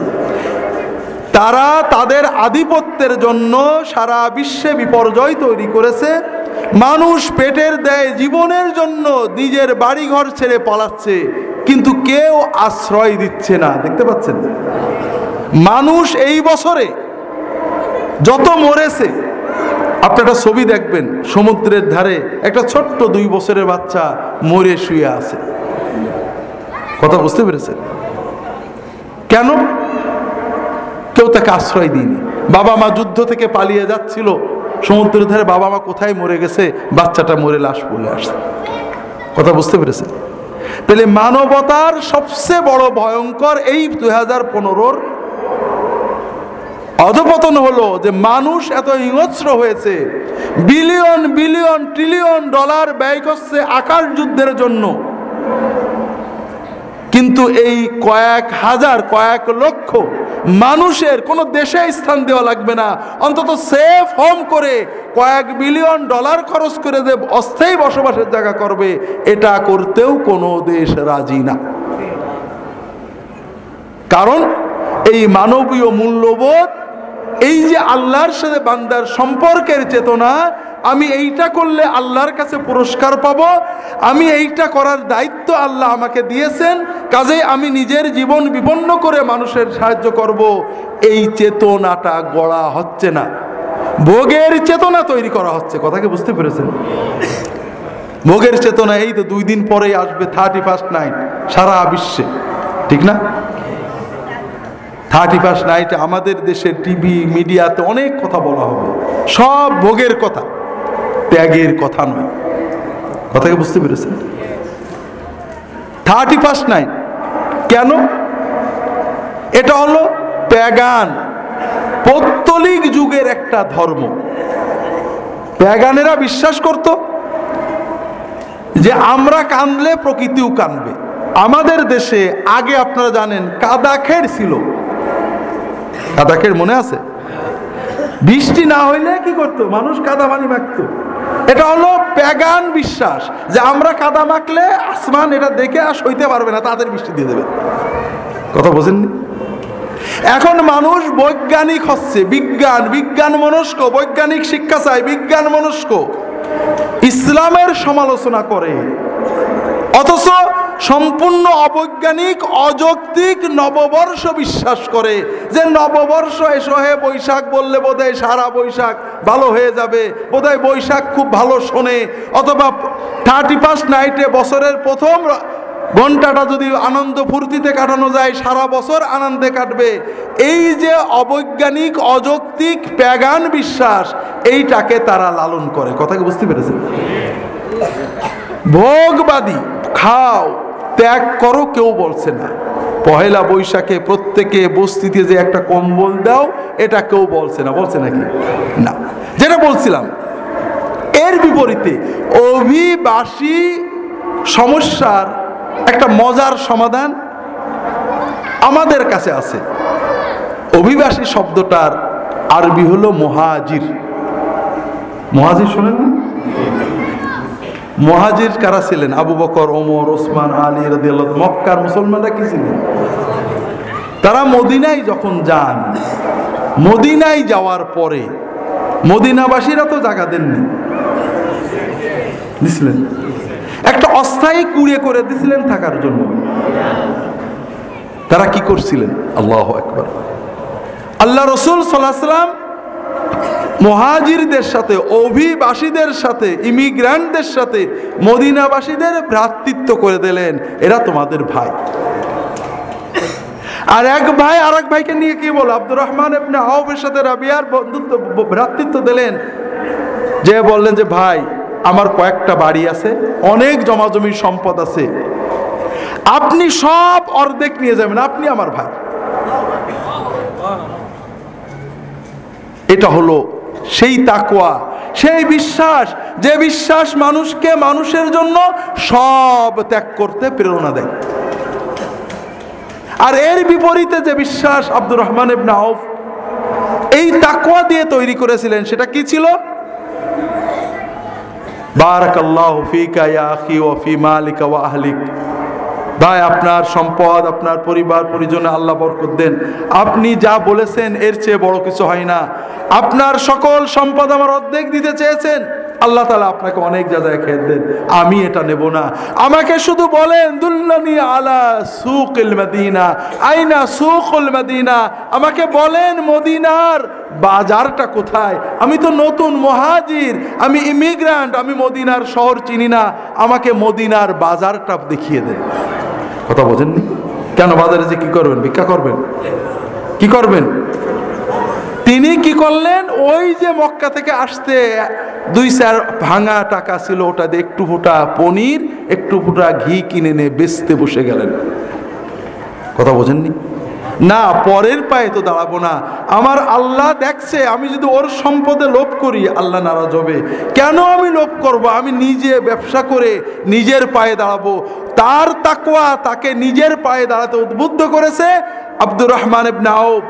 A: তারা তাদের আধিপত্যের জন্য সারা বিশ্বে বিপর্যয় তৈরি করেছে। মানুষ পেটের দায়ে জীবনের জন্য নিজের বাড়িঘর ছেড়ে পালাচ্ছে, কিন্তু কেউ আশ্রয় দিচ্ছে না। দেখতে পাচ্ছেন, মানুষ এই বছরে যত মরেছে, আপনি একটা ছবি দেখবেন, সমুদ্রের ধারে একটা ছোট্ট 2 বছরের বাচ্চা মরে শুয়ে আছে। কথা বুঝতে পেরেছেন? কেন? কেউ তাকে আশ্রয় দিইনি। বাবা মা যুদ্ধ থেকে পালিয়ে যাচ্ছিল, সমুদ্রের ধারে বাবা মা কোথায় মরে গেছে, বাচ্চাটা মরে লাশ বলে আসছে। কথা বুঝতে পেরেছেন? তাহলে মানবতার সবচেয়ে বড় ভয়ঙ্কর এই 2015-র অধপতন হলো যে মানুষ এত হিংস্র হয়েছে, বিলিয়ন বিলিয়ন ট্রিলিয়ন ডলার ব্যয় করছে আকাশ যুদ্ধের জন্য, কিন্তু এই কয়েক হাজার কয়েক লক্ষ মানুষের কোনো দেশে স্থান দেওয়া লাগবে না, অন্তত সেফ হোম করে কয়েক বিলিয়ন ডলার খরচ করে যে অস্থায়ী বসবাসের জায়গা করবে, এটা করতেও কোনো দেশ রাজি না। কারণ এই মানবীয় মূল্যবোধ, এই যে আল্লাহর সাথে বান্দার সম্পর্কের চেতনা, আমি এইটা করলে আল্লাহর কাছে পুরস্কার পাবো, আমি এইটা করার দায়িত্ব আল্লাহ আমাকে দিয়েছেন, কাজেই আমি নিজের জীবন বিপন্ন করে মানুষের সাহায্য করব, এই চেতনাটা গড়া হচ্ছে না, ভোগের চেতনা তৈরি করা হচ্ছে। কথা কি বুঝতে পেরেছেন? ভোগের চেতনা এই তো 2 দিন পরেই আসবে 31st নাইট সারা বিশ্বে, ঠিক না? 31st নাইটে আমাদের দেশের টিভি মিডিয়াতে অনেক কথা বলা হবে, সব ভোগের কথা, ত্যাগের কথা নয়। কথা কি বুঝতে পেরেছেন? 31st নাইট কেন? এটা হলো প্যাগান পৌত্তলিক যুগের একটা ধর্ম। প্যাগানেরা বিশ্বাস করত যে আমরা কাঁদলে প্রকৃতিও কাঁদবে। আমাদের দেশে আগে আপনারা জানেন কাদাখের ছিল, কাদাখের মনে আছে? বৃষ্টি না হইলে কি করতো? মানুষ কাদা পানি মাখতো। এটা হলো প্যাগান বিশ্বাস যে আমরা কাদা মাখলে আসমান এটা দেখে আর সইতে পারবে না, তাদের বৃষ্টি দিয়ে দেবে। কথা বোঝেননি? এখন মানুষ বৈজ্ঞানিক হচ্ছে, বিজ্ঞান মনস্ক, বৈজ্ঞানিক শিক্ষা চায়, বিজ্ঞান মনস্ক, ইসলামের সমালোচনা করে, অথচ সম্পূর্ণ অবৈজ্ঞানিক অযৌক্তিক নববর্ষ বিশ্বাস করে যে নববর্ষ এসো হে বৈশাখ বললে বোধহয় সারা বৈশাখ ভালো হয়ে যাবে, বোধহয় বৈশাখ খুব ভালো শোনে, অথবা 31st নাইটে বছরের প্রথম ঘন্টাটা যদি আনন্দ ফুর্তিতে কাটানো যায় সারা বছর আনন্দে কাটবে। এই যে অবৈজ্ঞানিক অযৌক্তিক প্যাগান বিশ্বাস, এইটাকে তারা লালন করে। কথা কি বুঝতে পেরেছেন? ভোগবাদী, খাও ত্যাগ করো কেউ বলছে না। পহেলা বৈশাখে প্রত্যেকে বস্তিতে যে একটা কম্বল দাও, এটা কেউ বলছে না। বলছে নাকি? না। যেটা বলছিলাম, এর বিপরীতে অভিবাসী সমস্যার একটা মজার সমাধান আমাদের কাছে আছে। অভিবাসী শব্দটার আরবি হলো মুহাজির। মুহাজির শোনেন না? মুহাজির কারা ছিলেন? আবু বকর, ওমর, ওসমান, আলী রাদিয়াল্লাহু। মক্কার মুসলমানরা কি ছিলেন? তারা মদিনায় যখন যান, মদিনায় যাওয়ার পরে মদিনাবাসীরা তো জায়গা দেননি, দিছিলেন একটা অস্থায়ী কুড়ে করে দিছিলেন থাকার জন্য। তারা কি করছিলেন? আল্লাহু আকবার। আল্লাহ রাসূল সাল্লাল্লাহু আলাইহি ওয়াসাল্লাম মুহাজিরদের সাথে, অভিবাসীদের সাথে, ইমিগ্রান্টদের সাথে মদিনাবাসীদের ভ্রাতৃত্ব করে দিলেন, এরা তোমাদের ভাই। আর এক ভাই আর এক ভাইকে নিয়ে কি বল, আব্দুর রহমান ইবনে আওফের সাথে রাবিয়ার বন্ধুত্ব, ভ্রাতৃত্ব দিলেন, যে বললেন যে ভাই আমার কয়েকটা বাড়ি আছে, অনেক জমাজমির সম্পদ আছে, আপনি সব অর্ধেক নিয়ে যাবেন, আপনি আমার ভাই। এটা হলো সেই তাকওয়া, সেই বিশ্বাস, যে বিশ্বাস মানুষকে মানুষের জন্য সব ত্যাগ করতে প্রেরণা দেয়। আর এর বিপরীতে যে বিশ্বাস আব্দুর রহমান ইবনে আওফ এই তাকওয়া দিয়ে তৈরি করেছিলেন, সেটা কি ছিল? বারাকাল্লাহু ফিকা ইয়া আখি ওয়া ফি মালিকা ওয়া আহলিক ভাই, আপনার সম্পদ, আপনার পরিবার পরিজনে আল্লাহ বরকত দেন। আপনি যা বলেছেন এর চেয়ে বড় কিছু হয় না। আপনার সকল সম্পদ আমার অর্ধেক দিতে চেয়েছেন, আল্লাহ তাআলা আপনাকে অনেক জায়গায় খেয়ে দেন, আমি এটা নেব না। আমাকে শুধু বলেন দুল্লানি আলা সুকিল মদিনা, আইনা সুকুল মদিনা, আমাকে বলেন মদিনার বাজারটা কোথায়। আমি তো নতুন মুহাজির, আমি ইমিগ্রান্ট, আমি মদিনার শহর চিনি না, আমাকে মদিনার বাজারটা দেখিয়ে দেন। কথা বোঝেননি? কেন বাজারে যে কি করবেন? ভিক্ষা করবেন? কি করবেন? তিনি কি করলেন? ওই যে মক্কা থেকে আসতে 2-4 ভাঙা টাকা ছিল, ওটা দিয়ে একটু ফোঁটা পনির, একটু ফোঁটা ঘি কিনে নিয়ে বেচতে বসে গেলেন। কথা বোঝেননি? না, পরের পায়ে তো দাঁড়াবো না। আমার আল্লাহ দেখছে, আমি যদি ওর সম্পদে লোভ করি আল্লাহ নারাজ হবে। কেন আমি লোভ করব? আমি নিজে ব্যবসা করে নিজের পায়ে দাঁড়াবো। তার তাকওয়া তাকে নিজের পায়ে দাঁড়াতে উদ্বুদ্ধ করেছে। আব্দুর রহমান ইবনে আউফ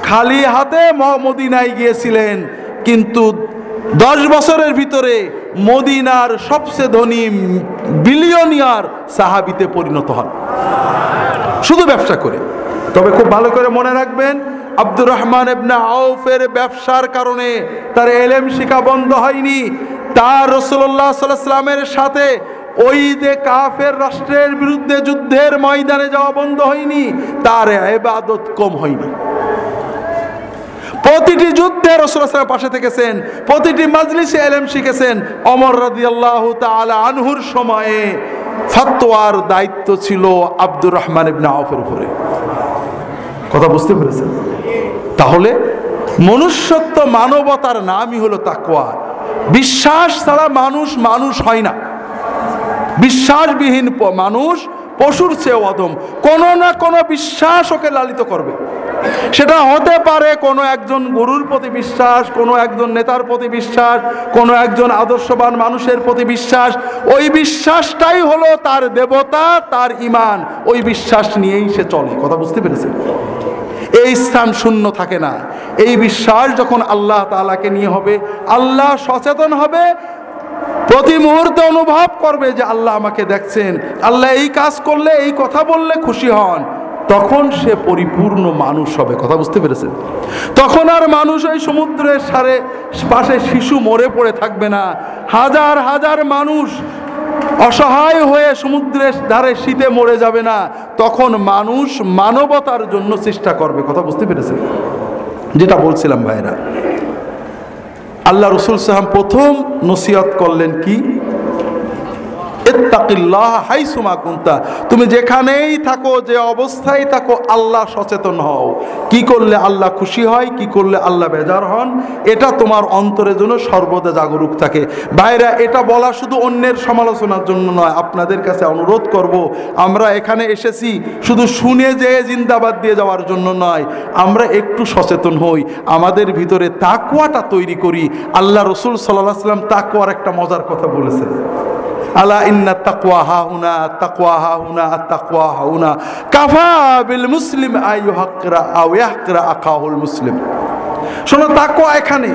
A: খালি হাতে মদিনায় গিয়েছিলেন, কিন্তু 10 বছরের ভিতরে মদিনার সবচেয়ে ধনী বিলিয়নিয়ার সাহাবীতে পরিণত হন, শুধু ব্যবসা করে। তবে খুব ভালো করে মনে রাখবেন, আব্দুর রহমান ইবনে আউফের ব্যবসার কারণে তার ইলম শিক্ষা বন্ধ হয়নি। তার রাসূলুল্লাহ সাল্লাল্লাহু আলাইহি ওয়াসাল্লামের সাথে ওই যে কাফের রাষ্ট্রের বিরুদ্ধে যুদ্ধের ময়দানে যাওয়া বন্ধ হয়নি, তার ইবাদত কম হয়নি। প্রতিটি যুদ্ধে রাসূলুল্লাহ সাল্লাল্লাহু আলাইহি ওয়াসাল্লাম পাশে থেকেছেন, প্রতিটি মাজলিসে ইলম শিখেছেন। ওমর রাদিয়াল্লাহু তাআলা আনহুর সময়ে ফতোয়ার দায়িত্ব ছিল আব্দুর রহমান ইবনে আউফের উপরে। কথা বুঝতে পেরেছেন? তাহলে মনুষ্যত্ব, মানবতার নামই হলো তাকওয়া। বিশ্বাস ছাড়া মানুষ মানুষ হয় না। বিশ্বাসবিহীন মানুষ পশুর চেয়ে অধম। কোনো না কোনো বিশ্বাস ওকে লালিত করবে। সেটা হতে পারে কোনো একজন গুরুর প্রতি বিশ্বাস, কোনো একজন নেতার প্রতি বিশ্বাস, কোনো একজন আদর্শবান মানুষের প্রতি বিশ্বাস। ওই বিশ্বাসটাই হলো তার দেবতা, তার ঈমান। ওই বিশ্বাস নিয়েই সে চলে। কথা বুঝতে পেরেছেন? এই স্থান শূন্য থাকে না। এই বিশ্বাস যখন আল্লাহ তাআলাকে নিয়ে হবে, আল্লাহ সচেতন হবে, প্রতি মুহূর্তে অনুভব করবে যে আল্লাহ আমাকে দেখছেন, আল্লাহ এই কাজ করলে, এই কথা বললে খুশি হন, তখন সে পরিপূর্ণ মানুষ হবে। কথা বুঝতে পেরেছেন? তখন আর মানুষ ওই সমুদ্রের পাশে শিশু মরে পড়ে থাকবে না। হাজার হাজার মানুষ অসহায় হয়ে সমুদ্রের ধারে শীতে মরে যাবে না। তখন মানুষ মানবতার জন্য চেষ্টা করবে। কথা বুঝতে পেরেছেন? যেটা বলছিলাম ভাইরা, আল্লাহ রাসূল সাল্লাল্লাহু আলাইহি ওয়াসাল্লাম প্রথম নসিহত করলেন কি? ইত্তাকিল্লাহ হাইসুমা কুনতা। তুমি যেখানেই থাকো, যে অবস্থায় থাকো, আল্লাহ সচেতন হও। কি করলে আল্লাহ খুশি হয়, কি করলে আল্লাহ বেজার হন, এটা তোমার অন্তরের জন্য সর্বদা জাগরুক থাকে। ভাইরা, এটা বলা শুধু অন্যের সমালোচনার জন্য নয়। আপনাদের কাছে অনুরোধ করব, আমরা এখানে এসেছি শুধু শুনে যে জিন্দাবাদ দিয়ে যাওয়ার জন্য নয়। আমরা একটু সচেতন হই, আমাদের ভিতরে তাকওয়াটা তৈরি করি। আল্লাহ রাসূল সাল্লাল্লাহু আলাইহি ওয়াসাল্লাম তাকওয়ার একটা মজার কথা বলেছেন। আলা ইন্না তাকওয়া হাহুনা, তাকওয়া হাহুনা, তাকওয়া হাহুনা, কাফা বিল মুসলিম আইয়ুহাক্কিরা আও ইয়াহকিরা আখাহুল মুসলিম। শোনো, তাকওয়া এখানে।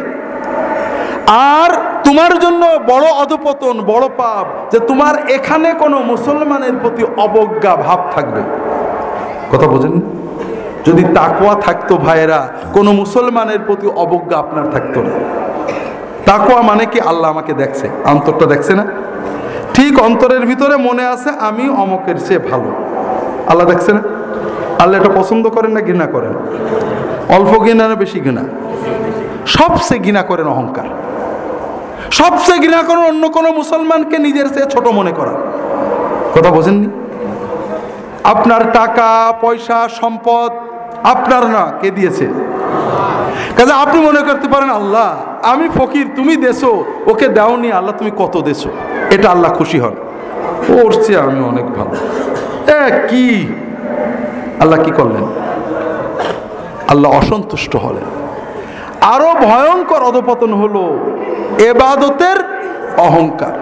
A: আর তোমার জন্য বড় অধপতন, বড় পাপ যে তোমার এখানে কোনো মুসলমানের প্রতি অবজ্ঞা ভাব থাকবে। কথা বোঝেন? যদি তাকওয়া থাকতো ভাইয়েরা, কোনো মুসলমানের প্রতি অবজ্ঞা আপনার থাকতো না। তাকওয়া মানে কি? আল্লাহ আমাকে দেখছে, অন্তরটা দেখছে না? ঠিক অন্তরের ভিতরে মনে আছে আমি অমকের চেয়ে ভালো। আল্লাহ দেখছে না? আল্লাহ এটা পছন্দ করেন না ঘৃণা করেন? অল্প ঘৃণা না বেশি ঘৃণা? সবচেয়ে ঘৃণা করেন অহংকার। সবচেয়ে ঘৃণা করেন অন্য কোনো মুসলমানকে নিজের চেয়ে ছোট মনে করা। কথা বোঝেননি? আপনার টাকা পয়সা সম্পদ আপনার না, কে দিয়েছে? কাজে আপনি মনে করতে পারেন আল্লাহ আমি ফকির, তুমি দেছো, ওকে দাওনি, আল্লাহ তুমি কত দেছো, এটা আল্লাহ খুশি হন। ওর চেয়ে আমি অনেক ভালো। কি আল্লাহ কি করলেন? আল্লাহ অসন্তুষ্ট হলেন। আরো ভয়ঙ্কর অধপতন হলো ইবাদতের অহংকার।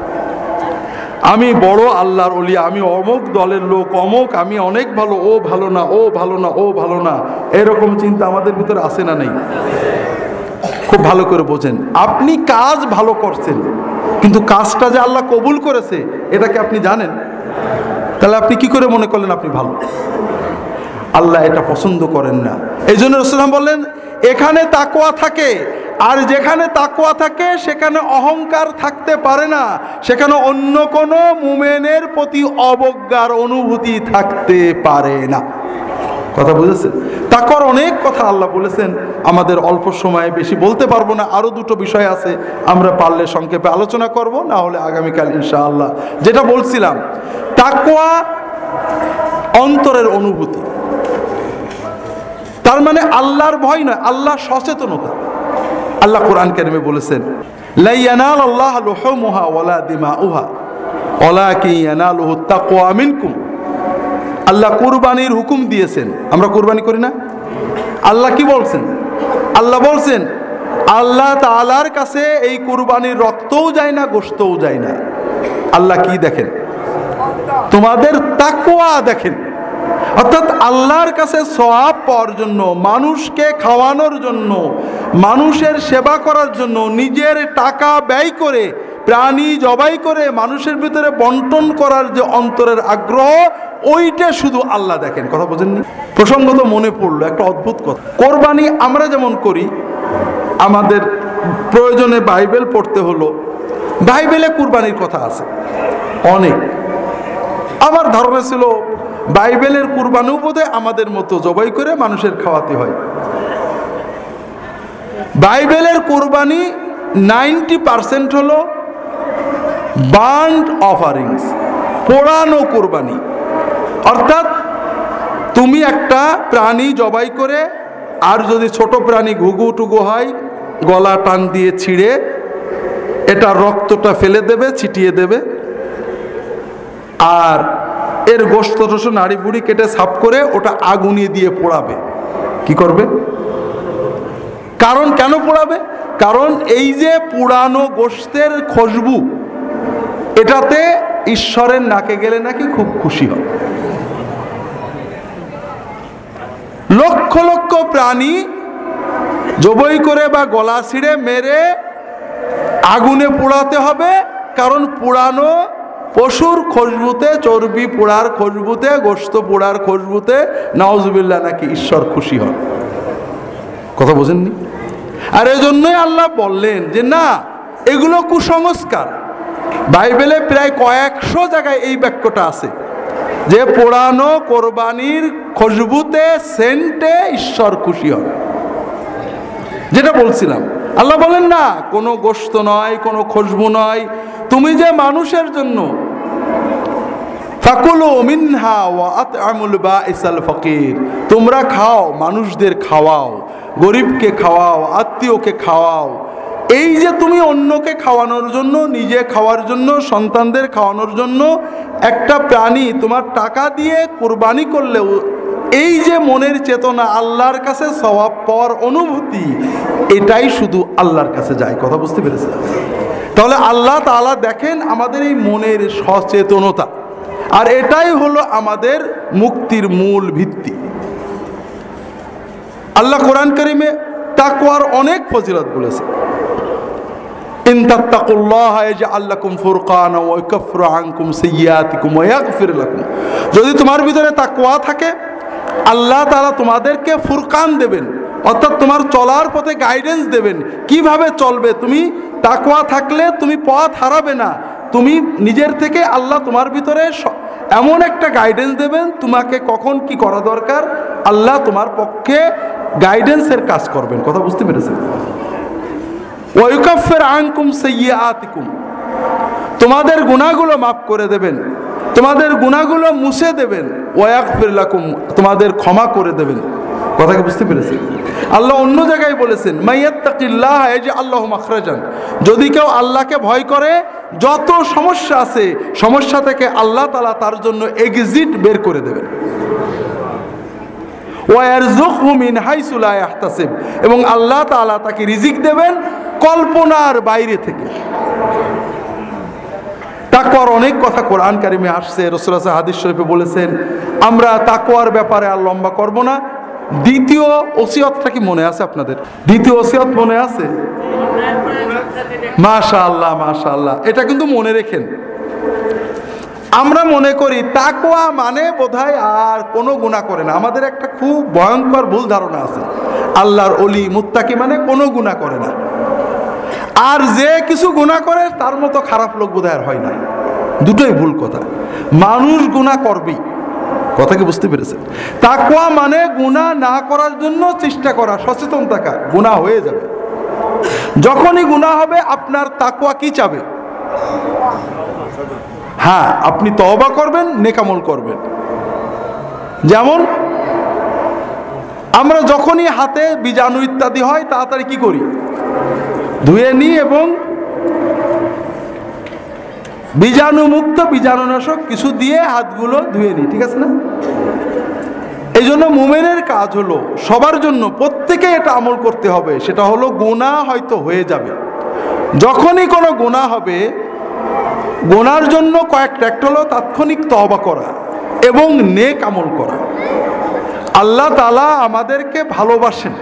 A: আমি বড় আল্লাহর ওলি, আমি অমুক দলের লোক, অমুক, আমি অনেক ভালো, ও ভালো না, ও ভালো না, ও ভালো না, এরকম চিন্তা আমাদের ভিতরে আসে না? নেই? খুব ভালো করে বোঝেন, আপনি কাজ ভালো করছেন, কিন্তু কাজটা যে আল্লাহ কবুল করেছে এটা কি আপনি জানেন? তাহলে আপনি কি করে মনে করলেন আপনি ভালো? আল্লাহ এটা পছন্দ করেন না। এই জন্য রাসূলুল্লাহ বললেন, এখানে তাকওয়া থাকে, আর যেখানে তাকওয়া থাকে সেখানে অহংকার থাকতে পারে না, সেখানে অন্য কোনো মুমিনের প্রতি অবজ্ঞার অনুভূতি থাকতে পারে না। কথা বুঝেছেন? তাকওয়ার অনেক কথা আল্লাহ বলেছেন, আমাদের অল্প সময়ে বেশি বলতে পারবো না, আরো দুটো বিষয় আছে, আমরা পারলে সংক্ষেপে আলোচনা করব, না হলে আগামীকাল ইনশাআল্লাহ। যেটা বলছিলাম, তাকওয়া অন্তরের অনুভূতি, তার মানে আল্লাহর ভয় নয়, আল্লাহর সচেতনতা। আল্লাহ কোরআন কারিমে বলেছেন, লা ইয়ানালাল্লাহু লুহুমুহা ওয়ালা দিমাউহা ওয়ালাকিন ইয়ানালুহুত তাকওয়া মিনকুম। আল্লাহ কুরবানির হুকুম দিয়েছেন, আমরা কুরবানি করি না? আল্লাহ কি বলছেন? আল্লাহ বলছেন আল্লাহ তাআলার কাছে এই কুরবানির রক্তও যায় না, গোশতও যায় না। আল্লাহ কি দেখেন? তোমাদের তাকওয়া দেখেন। অর্থাৎ আল্লাহর কাছে সওয়াব পাওয়ার জন্য, মানুষকে খাওয়ানোর জন্য, মানুষের সেবা করার জন্য নিজের টাকা ব্যয় করে, প্রাণী জবাই করে মানুষের ভিতরে বন্টন করার যে অন্তরের আগ্রহ, ওইটা শুধু আল্লাহ দেখেন। কথা বোঝেননি? প্রসঙ্গত মনে পড়লো একটা অদ্ভুত কথা। কোরবানি আমরা যেমন করি, আমাদের প্রয়োজনে বাইবেল পড়তে হলো, বাইবেলে কুরবানির কথা আছে অনেক। আমার ধারণা ছিল বাইবেলের কুরবানি বোধহয় আমাদের মতো জবাই করে মানুষের খাওয়াতে হয়। বাইবেলের কুরবানি 90% হলো বার্ন্ট অফারিংস, পোড়ানো কুরবানি। অর্থাৎ তুমি একটা প্রাণী জবাই করে, আর যদি ছোট প্রাণী ঘুঘু টুঘু হয়, গলা টান দিয়ে ছিঁড়ে এটা রক্তটা ফেলে দেবে, ছিটিয়ে দেবে, আর এর গোশত টোশ নাড়ি বুড়ি কেটে সাফ করে ওটা আগুনে দিয়ে পোড়াবে। কি করবে? কারণ কেন পোড়াবে? কারণ এই যে পুরানো গোশতের খুশবু, এটাতে ঈশ্বরের নাকে গেলে নাকি খুব খুশি হয়। লক্ষ লক্ষ প্রাণী জবাই করে বা গলা ছিঁড়ে মেরে আগুনে পোড়াতে হবে, কারণ পুরানো পশুর খুশবুতে, চর্বি পোড়ার খুশবুতে, গোশত পোড়ার খুশবুতে নাউজুবিল্লাহ নাকি ঈশ্বর খুশি হন। কথা বোঝেননি? আর এই জন্যই আল্লাহ বললেন যে না, এগুলো কুসংস্কার। বাইবেলে প্রায় কয়েকশো জায়গায় এই বাক্যটা আছে যে পোড়ানো কোরবানির খুশবুতে, সেন্টে ঈশ্বর খুশি হন। যেটা বলছিলাম, আল্লাহ বলেন না কোনো গোশত নয়, কোনো খুশবু নয়, তুমি যে মানুষের জন্য ফাকুলু মিনহা ওয়া আত'আমুল বাঈসাল ফাকির, তোমরা খাও, মানুষদের খাওয়াও, গরিবকে খাওয়াও, আত্মীয়কে খাওয়াও। এই যে তুমি অন্যকে খাওয়ানোর জন্য, নিজে খাওয়ার জন্য, সন্তানদের খাওয়ানোর জন্য একটা প্রাণী তোমার টাকা দিয়ে কুরবানি করলেও এই যে মনের চেতনা, আল্লাহর কাছে সওয়াব পাওয়ার অনুভূতি, এটাই শুধু আল্লাহর কাছে যায়। কথা বুঝতে পেরেছেন? তাহলে আল্লাহ তাআলা দেখেন আমাদের এই মনের সচেতনতা, আর এটাই হলো আমাদের মুক্তির মূল ভিত্তি। আল্লাহ কোরআন কারিমে তাকওয়ার অনেক ফজিলত বলেছে। ইন তাত্তাকুল্লাহা ইয়াজআল লাকুম ফুরকানা ওয়া ইউকাফিরু আনকুম সাইয়্যাতিকুম ওয়া ইয়াগফির লাকুম। যদি তোমার ভিতরে তাকওয়া থাকে, আল্লাহ তাআলা তোমাদেরকে ফুরকান দেবেন, অর্থাৎ তোমার চলার পথে গাইডেন্স দেবেন, কিভাবে চলবে। তুমি তাকওয়া থাকলে তুমি পথ হারাবে না। তুমি নিজের থেকে আল্লাহ তোমার ভিতরে এমন একটা গাইডেন্স দেবেন, তোমাকে কখন কি করা দরকার আল্লাহ তোমার পক্ষে গাইডেন্সের কাজ করবেন। কথা বুঝতে পেরেছেন? ওয়া ইউকাফির আনকুম সাইয়্যাতিকুম, তোমাদের গুনাহগুলো মাফ করে দেবেন, তোমাদের গুনাহগুলো মুছে দেবেন। ওয়া ইয়াগফির লাকুম, তোমাদের ক্ষমা করে দেবেন। কথা কি বুঝতে পেরেছেন? আল্লাহ অন্য জায়গায় বলেছেন মাইয়াত্তাকিল্লাহ ইয়াজআল লাহু মাখরাজান, যদি কেউ আল্লাহকে ভয় করে, যত সমস্যা আছে সমস্যা থেকে আল্লাহ তাআলা তার জন্য এক্সিট বের করে দেবেন। ওয়া ইয়ারযুকহু মিন হাইসু লা ইয়াহতাসিব, এবং আল্লাহ তাআলা তাকে রিজিক দেবেন কল্পনার বাইরে থেকে। তাকওয়ার অনেক কথা কোরআন কারিমে আসছে, রাসূলুল্লাহ সাল্লাল্লাহু আলাইহি হাদিস শরীফে বলেছেন। আমরা তাকওয়ার ব্যাপারে আর লম্বা করব না। দ্বিতীয় ওসিয়তটা কি মনে আছে আপনাদের? দ্বিতীয় ওসিয়ত মনে আছে? মাশাআল্লাহ, মাশাআল্লাহ। এটা কিন্তু মনে রেখেন, আমরা মনে করি তাকওয়া মানে বোধহয় আর কোনো গুনাহ করে না। আমাদের একটা খুব ভয়ঙ্কর ভুল ধারণা আছে, আল্লাহর ওলি মুত্তাকি মানে কোনো গুনাহ করে না, আর যে কিছু গুনাহ করে তার মতো খারাপ লোক বোধহয় হয় না। দুটোই ভুল কথা। মানুষ গুনাহ করবেই, কথা কি বুঝতে পেরেছেন? তাকওয়া মানে গুনাহ না করার জন্য চেষ্টা করা, সচেতন থাকা। গুনাহ হয়ে যাবে, যখনই গুনাহ হবে আপনার তাকওয়া কি চাবে? হ্যাঁ, আপনি তওবা করবেন, নেক আমল করবেন। যেমন আমরা যখনই হাতে বীজাণু ইত্যাদি হয় তাড়াতাড়ি কি করি? ধুয়ে নিই এবং বীজাণু মুক্ত বীজাণুনাশক কিছু দিয়ে হাতগুলো ধুয়ে নিই, ঠিক আছে না? এই জন্য মুমিনের কাজ হলো, সবার জন্য প্রত্যেকে এটা আমল করতে হবে। সেটা হলো গুনাহ হয়তো হয়ে যাবে, যখনই কোনো গুনাহ হবে গুনার জন্য কয়েকটা, একটা হলো তাৎক্ষণিক তওবা করা এবং নেক আমল করা। আল্লাহ তাআলা আমাদেরকে ভালোবাসেন,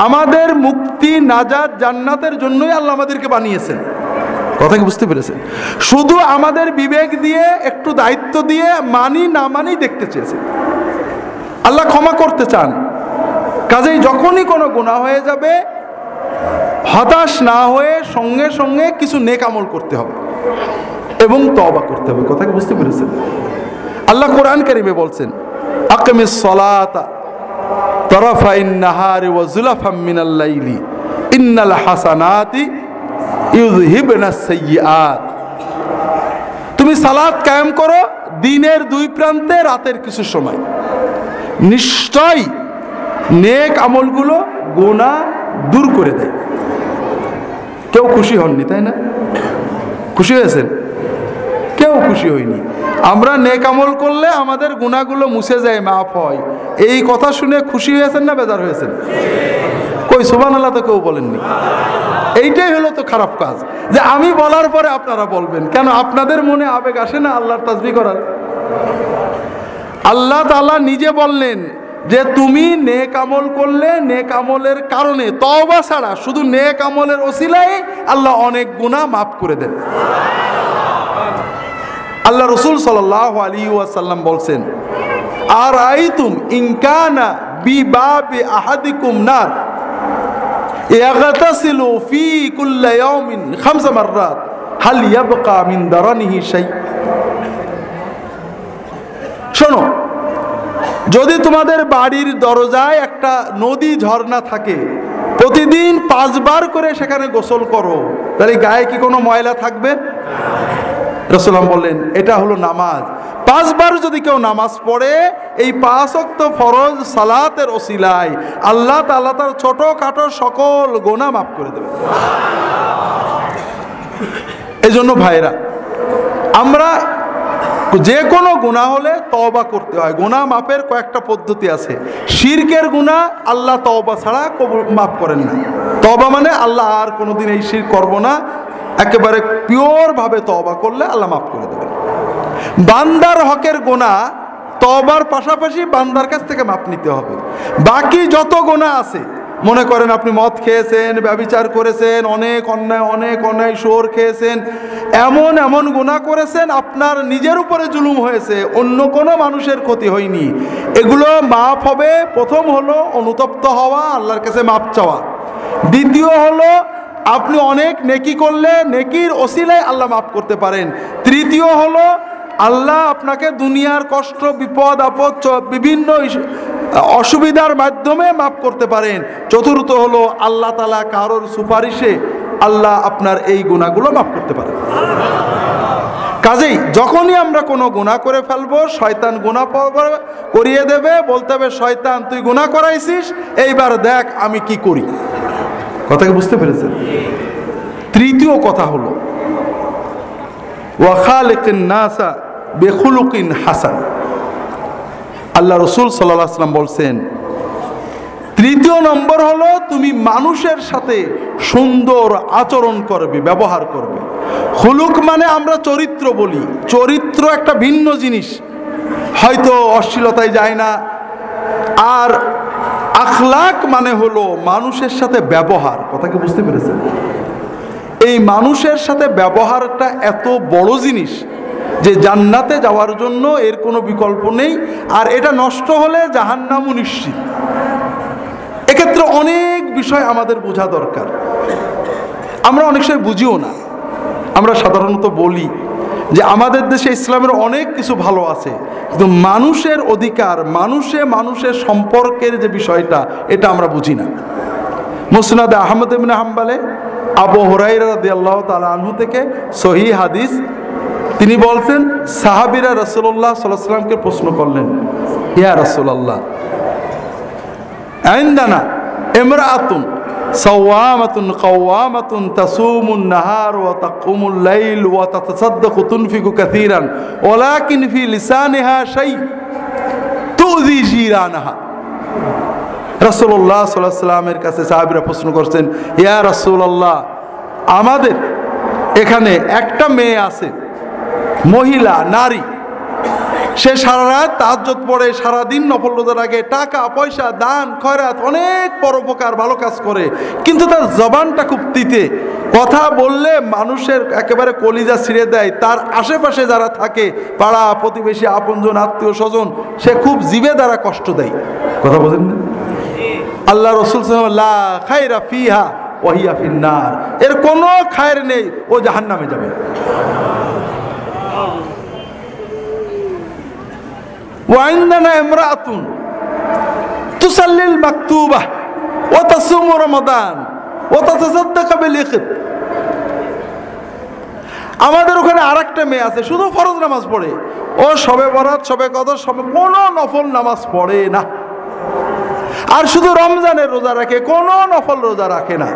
A: আমাদের মুক্তি নাজাত জান্নাতের জন্যই আল্লাহ আমাদেরকে বানিয়েছেন। কথা কি বুঝতে পেরেছেন? শুধু আমাদের বিবেক দিয়ে একটু দায়িত্ব দিয়ে মানি না মানি দেখতে চেয়েছেন। আল্লাহ ক্ষমা করতে চান। কাজেই যখনই কোনো গুনাহ হয়ে যাবে হতাশ না হয়ে সঙ্গে সঙ্গে কিছু নেক আমল করতে হবে এবং তওবা করতে হবে। কথা কি বুঝতে পেরেছেন? আল্লাহ কোরআন কারীমে বলছেন, আকিমিস সালাতা তারাফাইন নাহারি ওয়া যুলাফাম মিনাল লাইলি ইন্নাল হাসানাতি ইউযহিবনাস সাইয়্যাত। তুমি সালাত কায়েম করো দিনের দুই প্রান্তে রাতের কিছু সময়, নিশ্চয় নেক আমলগুলো গুনাহ দূর করে দেয়। কেউ খুশি হননি, তাই না? খুশি হয়েছেন? কেউ খুশি হয়নি। আমরা নেক আমল করলে আমাদের গুনাহগুলো মুছে যায়, মাফ হয়। এই কথা শুনে খুশি হয়েছেন না বেজার হয়েছেন? কই সুবহানাল্লাহ তো কেউ বলেননি। এইটাই হলো তো খারাপ কাজ, যে আমি বলার পরে আপনারা বলবেন। কেন? আপনাদের মনে আবেগ আসে না আল্লাহর তাসবিহ করার? আল্লাহ তাআলা নিজে বললেন যে তুমি নেক আমল করলে নেক আমলের কারণে, তওবা ছাড়া শুধু নেক আমলের ওসিলায় আল্লাহ অনেক গুনাহ মাফ করে দেন। আল্লাহ রাসূল সাল্লাল্লাহু আলাইহি ওয়াসাল্লাম বলছেন, আরাইতুম ইন কানা বিবাবি আহাদিকুম নার ইয়াগতাসিলু ফি কুল্লি ইয়াউমিন 5 মাররাত হাল ইয়াবকা মিন দারানিহি শাই। শোনো, যদি তোমাদের বাড়ির দরজায় একটা নদী ঝর্ণা থাকে, প্রতিদিন 5 বার করে সেখানে গোসল করো, তাহলে গায়ে কি কোনো ময়লা থাকবে? রাসূলুল্লাহ বললেন এটা হলো নামাজ। 5 বার যদি কেউ নামাজ পড়ে, এই 5 ওয়াক্ত ফরজ সালাতের ওসিলায় আল্লাহ তাআলা তার ছোটখাটো সকল গুনাহ মাফ করে দেবেন। এই জন্য ভাইরা, আমরা যে কোনো গুনাহ হলে তওবা করতে হয়। গুনাহ মাফের কয়েকটা পদ্ধতি আছে। শিরকের গুনাহ আল্লাহ তওবা ছাড়া মাফ করেন না। তওবা মানে আল্লাহ আর কোনোদিন এই শিরক করব না, একেবারে পিওর ভাবে তওবা করলে আল্লাহ মাফ করে দেবেন। বান্দার হকের গুনাহ তওবার পাশাপাশি বান্দার কাছ থেকে মাপ নিতে হবে। বাকি যত গুনাহ আছে, মনে করেন আপনি মদ খেয়েছেন, ব্যভিচার করেছেন, অনেক অন্যায় সুর খেয়েছেন, এমন গুনাহ করেছেন আপনার নিজের উপরে জুলুম হয়েছে, অন্য কোনো মানুষের ক্ষতি হয়নি, এগুলো মাফ হবে। প্রথম হলো অনুতপ্ত হওয়া, আল্লাহর কাছে মাপ চাওয়া। দ্বিতীয় হলো আপনি অনেক নেকি করলে নেকির ওসিলায় আল্লাহ মাফ করতে পারেন। তৃতীয় হলো আল্লাহ আপনাকে দুনিয়ার কষ্ট, বিপদ আপদ, বিভিন্ন অসুবিধার মাধ্যমে মাফ করতে পারেন। চতুর্থ হলো আল্লাহ তাআলা কারোর সুপারিশে আল্লাহ আপনার এই গুনাহগুলো মাফ করতে পারেন। কাজেই যখনই আমরা কোনো গুনাহ করে ফেলবো, শয়তান গুনাহ করিয়ে দেবে, বলতে হবে শয়তান তুই গুনাহ করাইছিস, এইবার দেখ আমি কি করি। কথা কি বুঝতে পেরেছেন? তৃতীয় কথা হলো ওয়া খালিকিন নাসা বিখুলুকিন হাসান। আল্লাহ রাসূল সাল্লাল্লাহু আলাইহি ওয়াসাল্লাম বলছেন, তৃতীয় নম্বর হলো তুমি মানুষের সাথে সুন্দর আচরণ করবে, ব্যবহার করবে। খুলুক মানে আমরা চরিত্র বলি, চরিত্র একটা ভিন্ন জিনিস, হয়তো অশ্লীলতায় যায় না। আর আখলাক মানে হলো মানুষের সাথে ব্যবহার। কথা কি বুঝতে পেরেছেন? এই মানুষের সাথে ব্যবহারটা এত বড় জিনিস যে জান্নাতে যাওয়ার জন্য এর কোনো বিকল্প নেই, আর এটা নষ্ট হলে জাহান্নামও নিশ্চিত। এক্ষেত্রে অনেক বিষয় আমাদের বোঝা দরকার। আমরা অনেক সময় বুঝিও না। আমরা সাধারণত বলি যে আমাদের দেশে ইসলামের অনেক কিছু ভালো আছে, কিন্তু মানুষের অধিকার, মানুষের সম্পর্কের যে বিষয়টা, এটা আমরা বুঝি না। মুসনাদে আহমদ ইবনে হাম্বলে আবু হুরায়রা রাদিয়াল্লাহু তাআলা আনহু থেকে সহিহ হাদিস, তিনি বলছেন সাহাবীরা রাসূলুল্লাহ সাল্লাল্লাহু আলাইহি ওয়াসাল্লামকে প্রশ্ন করলেন, ইয়া রাসূলুল্লাহ, ইনদানা ইমরাআতুন সাওয়ামাতুন কাওয়ামাতুন তাসুমুন নাহার ওয়া তাকুমুল লাইল ওয়া তাতাসাদ্দাকু তুনফিকু কাসীরান ওয়ালাকিন ফি লিসানিহা শাই তুযি জিরানাহা। রাসূলুল্লাহ সাল্লাল্লাহু আলাইহি ওয়াসাল্লামের কাছে সাহাবীরা প্রশ্ন করছেন, ইয়া রাসূলুল্লাহ, আমাদের এখানে একটা মেয়ে আছে, মহিলা, নারী, সে সারা রাত তাহাজ্জুদ পড়ে, সারাদিন নফল রোজা রাখে, টাকা পয়সা দান খয়রাত অনেক পরোপকার ভালো কাজ করে, কিন্তু তার জবানটা খুব তিতে, কথা বললে মানুষের একেবারে কলিজা ছিঁড়ে দেয়। তার আশেপাশে যারা থাকে, পাড়া প্রতিবেশী, আপনজন, আত্মীয় স্বজন, সে খুব জিভে দ্বারা কষ্ট দেয়। কথা বলেন না? আল্লাহ রাসূল সাল্লাল্লাহু আলাইহি ওয়াসাল্লাম, লা খায়রা ফিহা ওয়া হিয়া ফিন্নার, এর কোনো খায়ের নেই, ও জাহান্নামে যাবে। ওয়াইন্দানা ইমরাআতুন তুসাল্লিল মাকতুবা ওয়া তাসুমু রমাদান ওয়া তাতাসাদ্দাকু বিল ইখত। আমাদের ওখানে আরেকটা মেয়ে আছে, শুধু ফরজ নামাজ পড়ে, ও সবে বরাত, সবে কদর, সবে কোনো নফল নামাজ পড়ে না, আর শুধু রমজানের রোজা রাখে, কোনো নফল রোজা রাখে না,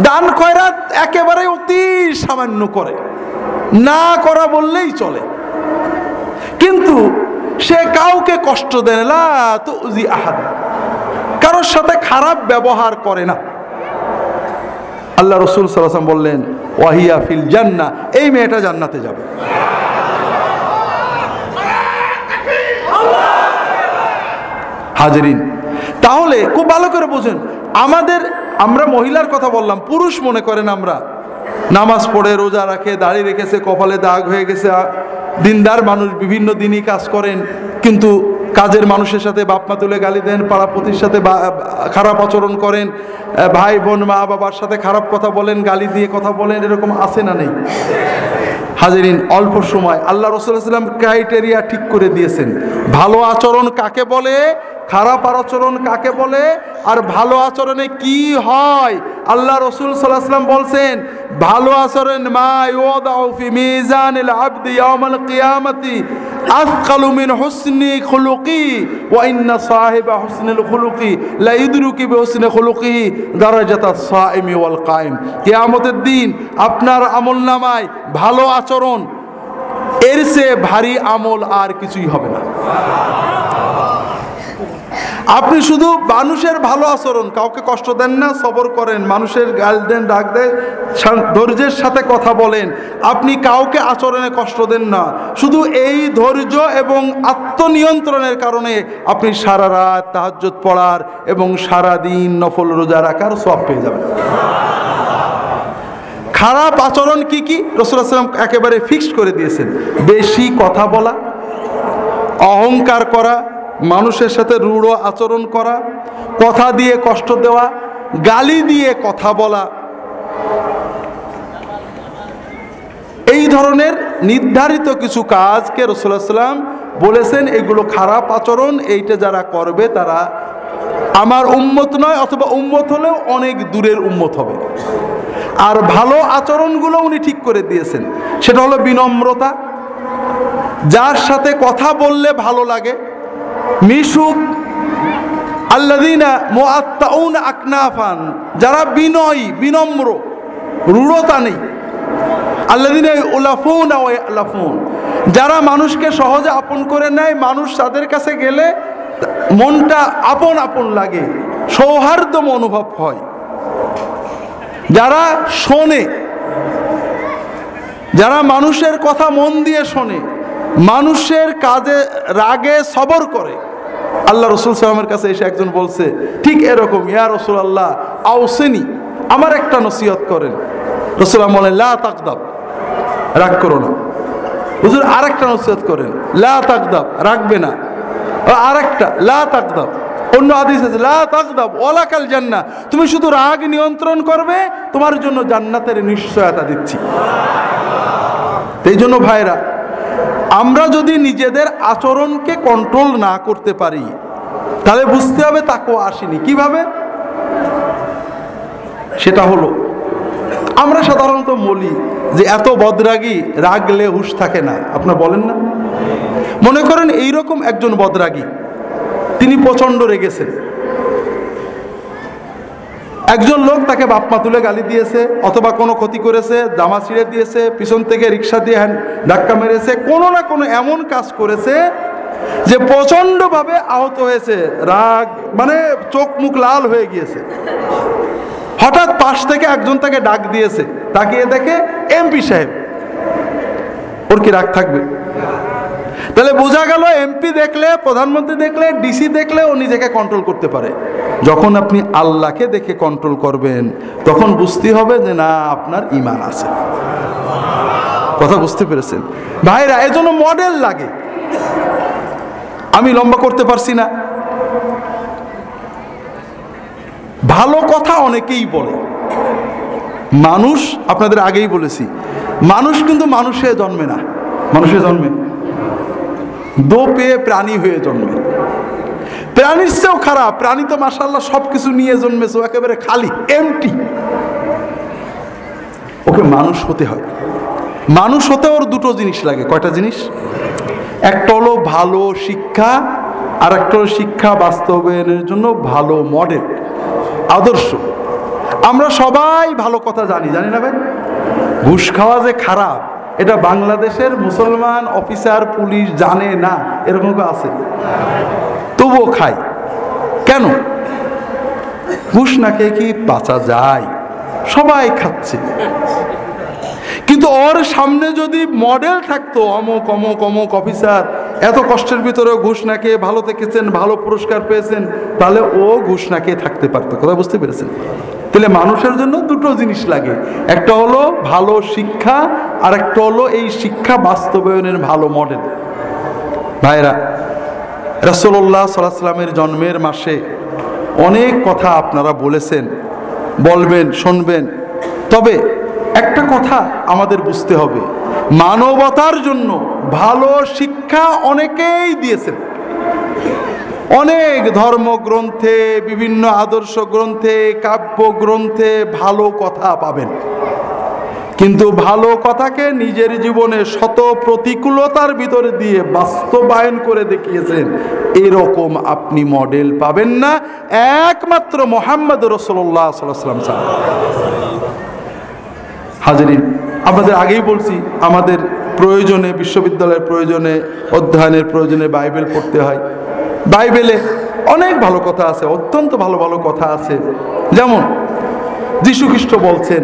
A: দান খয়রাত একেবারে অতি সামান্য করে, না করা বললেই চলে, কিন্তু সে কাউকে কষ্ট দেয় না, তুজি আহাদা, কারোর সাথে খারাপ ব্যবহার করে না। আল্লাহ রাসূল সাল্লাল্লাহু আলাইহি ওয়াসাল্লাম বললেন, ওয়াহিয়া ফিল জান্নাহ, এই মেয়েটা জান্নাতে যাবে। হাজরিন, তাহলে খুব ভালো করে বুঝেন, আমরা মহিলার কথা বললাম, পুরুষ মনে করেন আমরা নামাজ পড়ে, রোজা রাখে, দাড়ি রেখেছে, কপালে দাগ হয়ে গেছে, দিনদার মানুষ, বিভিন্ন দিনই কাজ করেন, কিন্তু কাজের মানুষের সাথে বাপ মা তুলে গালি দেন, পাড়াপতির সাথে খারাপ আচরণ করেন, ভাই বোন মা বাবার সাথে খারাপ কথা বলেন, গালি দিয়ে কথা বলেন, এরকম আছে না নেই? হাজরিন, অল্প সময় আল্লাহ রাসূল সাল্লাল্লাহু আলাইহি ওয়াসাল্লাম ক্রাইটেরিয়া ঠিক করে দিয়েছেন, ভালো আচরণ কাকে বলে, খারাপ আচরণ কাকে বলে, আর ভালো আচরণে কি হয়। আল্লাহ রাসূল সাল্লাল্লাহু আলাইহি ওয়াসাল্লাম বলছেন, ভালো আচরণ মা ইউদাউ ফি মিজানিল আবদি ইয়াউমাল কিয়ামাতি আসকালু মিন হুসনি খুলুকি ওয়া ইন্না সাহিবা হুসনিল খুলুকি লা ইদরুকি বিহুসনি খুলুকিহি দারাজাতাস সাইমি ওয়াল কায়েম। কিয়ামতের দিন আপনার আমলনামায় ভালো আচরণ, এর চেয়ে ভারী আমল আর কিছুই হবে না। আপনি শুধু মানুষের ভালো আচরণ, কাউকে কষ্ট দেন না, সবর করেন, মানুষের গাল দেন, ডাক দেয়, ধৈর্যের সাথে কথা বলেন, আপনি কাউকে আচরণে কষ্ট দেন না, শুধু এই ধৈর্য এবং আত্মনিয়ন্ত্রণের কারণে আপনি সারা রাত তাহাজ্জুদ পড়ার এবং সারা দিন নফল রোজা রাখার সওয়াব পেয়ে যাবেন। খারাপ আচরণ কি কি রাসূলুল্লাহ সাল্লাল্লাহু আলাইহি ওয়াসাল্লাম একেবারে ফিক্সড করে দিয়েছেন। বেশি কথা বলা, অহংকার করা, মানুষের সাথে রূঢ় আচরণ করা, কথা দিয়ে কষ্ট দেওয়া, গালি দিয়ে কথা বলা, এই ধরনের নির্ধারিত কিছু কাজকে রাসূলুল্লাহ সাল্লাল্লাহু আলাইহি ওয়াসাল্লাম বলেছেন এগুলো খারাপ আচরণ, এইটা যারা করবে তারা আমার উম্মত নয়, অথবা উম্মত হলেও অনেক দূরের উম্মত হবে। আর ভালো আচরণগুলো উনি ঠিক করে দিয়েছেন, সেটা হলো বিনম্রতা, যার সাথে কথা বললে ভালো লাগে, মিশুক, আল্লাযীনা মুআত্তাউনা আকনাফান, যারা বিনয়ী, বিনম্র, রূঢ়তা নেই, আল্লাযীনা ইউলাফুনা ওয়া ইয়ালাফুন, যারা মানুষকে সহজে আপন করে নেয়, মানুষ তাদের কাছে গেলে মনটা আপন আপন লাগে, সৌহার্দ্য অনুভব হয়, যারা শোনে, যারা মানুষের কথা মন দিয়ে শোনে, মানুষের কাজে রাগে সবর করে। আল্লাহ রাসূল সাল্লাল্লাহু আলাইহি ওয়াসাল্লামের কাছে এসে একজন বলছে ঠিক এরকম, ইয়া রাসূলুল্লাহ আউসিনি, আমার একটা নসিহত করেন। রাসূলুল্লাহ বলেন, লা তাকদাব, রাগ করো না, হুজুর আরেকটা নসিহত করেন, লা তাকদাব, রাখবে না। আরেকটা, লা তাকদাব। অন্য হাদিস আছে, লা তাকদাব ওয়ালাকাল জান্নাহ, তুমি শুধু রাগ নিয়ন্ত্রণ করবে, তোমার জন্য জান্নাতের নিশ্চয়তা দিচ্ছি। এই জন্য ভাইরা, আমরা যদি নিজেদের আচরণকে কন্ট্রোল না করতে পারি, তাহলে বুঝতে হবে তাকওয়া আসেনি। কিভাবে? সেটা হলো, আমরা সাধারণত বলি যে এত বদরাগী, রাগলে হুঁশ থাকে না। আপনারা বলেন না? মনে করেন এইরকম একজন বদরাগী, তিনি প্রচন্ড রেগেছেন। একজন লোক তাকে বাপমা তুলে গালি দিয়েছে, অথবা কোনো ক্ষতি করেছে, জামা ছিঁড়ে দিয়েছে, পিছন থেকে রিক্সা দিয়ে ধাক্কা মেরেছে, কোনো না কোনো এমন কাজ করেছে যে প্রচন্ডভাবে আহত হয়েছে, রাগ মানে চোখ মুখ লাল হয়ে গিয়েছে। হঠাৎ পাশ থেকে একজন তাকে ডাক দিয়েছে, তাকিয়ে দেখে এমপি সাহেব, ওর কি রাগ থাকবে? তাহলে বোঝা গেল এমপি দেখলে, প্রধানমন্ত্রী দেখলে, ডিসি দেখলে ও নিজেকে কন্ট্রোল করতে পারে। যখন আপনি আল্লাহকে দেখে কন্ট্রোল করবেন, তখন বুঝতে হবে যে না, আপনার ঈমান আছে। কথা বুঝতে পেরেছেন ভাইরা? এজন্য মডেল লাগে। আমি লম্বা করতে পারছি না। ভালো কথা অনেকেই বলে, মানুষ, আপনাদের আগেই বলেছি, মানুষ কিন্তু মানুষে জন্মে না, মানুষে জন্মে দো পেয়ে প্রাণী হয়ে জন্মে। প্রাণীর চেয়েও খারাপ, প্রাণী তো মাশাআল্লাহ সবকিছু নিয়ে জন্মেছে, একেবারে খালি এমটি। ওকে মানুষ হতে হয়। মানুষ হতে ওর দুটো জিনিস লাগে। কয়টা জিনিস? একটা হলো ভালো শিক্ষা, আর একটা হলো শিক্ষা বাস্তবায়নের জন্য ভালো মডেল, আদর্শ। আমরা সবাই ভালো কথা জানি, জানি না ভাই? ঘুষ খাওয়া যে খারাপ, এটা বাংলাদেশের মুসলমান অফিসার পুলিশ জানে না, এরকম কেউ আছে? তবুও খায় কেন? ঘুষ না খেয়ে কি বাঁচা যায়? সবাই খাচ্ছে। কিন্তু ওর সামনে যদি মডেল থাকতো, অমুক অমুক অমুক অফিসার এত কষ্টের ভিতরেও ঘুষ না খেয়ে ভালো থেকেছেন, ভালো পুরস্কার পেয়েছেন, তাহলে ও ঘুষ না খেয়ে থাকতে পারতো। কথা বুঝতে পেরেছেন? তাহলে মানুষের জন্য দুটো জিনিস লাগে, একটা হলো ভালো শিক্ষা, আর একটা হলো এই শিক্ষা বাস্তবায়নের ভালো মডেল। ভাইরা, রাসূলুল্লাহ সাল্লাল্লাহু আলাইহি ওয়াসাল্লামের জন্মের মাসে অনেক কথা আপনারা বলেছেন, বলবেন, শুনবেন। তবে একটা কথা আমাদের বুঝতে হবে, মানবতার জন্য ভালো শিক্ষা অনেকেই দিয়েছেন। অনেক ধর্মগ্রন্থে, বিভিন্ন আদর্শ গ্রন্থে, কাব্য গ্রন্থে ভালো কথা পাবেন। কিন্তু ভালো কথাকে নিজের জীবনে শত প্রতিকূলতার ভিতরে দিয়ে বাস্তবায়ন করে দেখিয়েছেন, এরকম আপনি মডেল পাবেন না, একমাত্র মুহাম্মদ রাসূলুল্লাহ সাল্লাল্লাহু আলাইহি ওয়াসাল্লাম ছাড়া। হাজিরিন, আপনাদের আগেই বলছি, আমাদের প্রয়োজনে, বিশ্ববিদ্যালয়ের প্রয়োজনে, অধ্যয়নের প্রয়োজনে বাইবেল পড়তে হয়। বাইবেলে অনেক ভালো কথা আছে, অত্যন্ত ভালো ভালো কথা আছে। যেমন যীশু খ্রিস্ট বলছেন,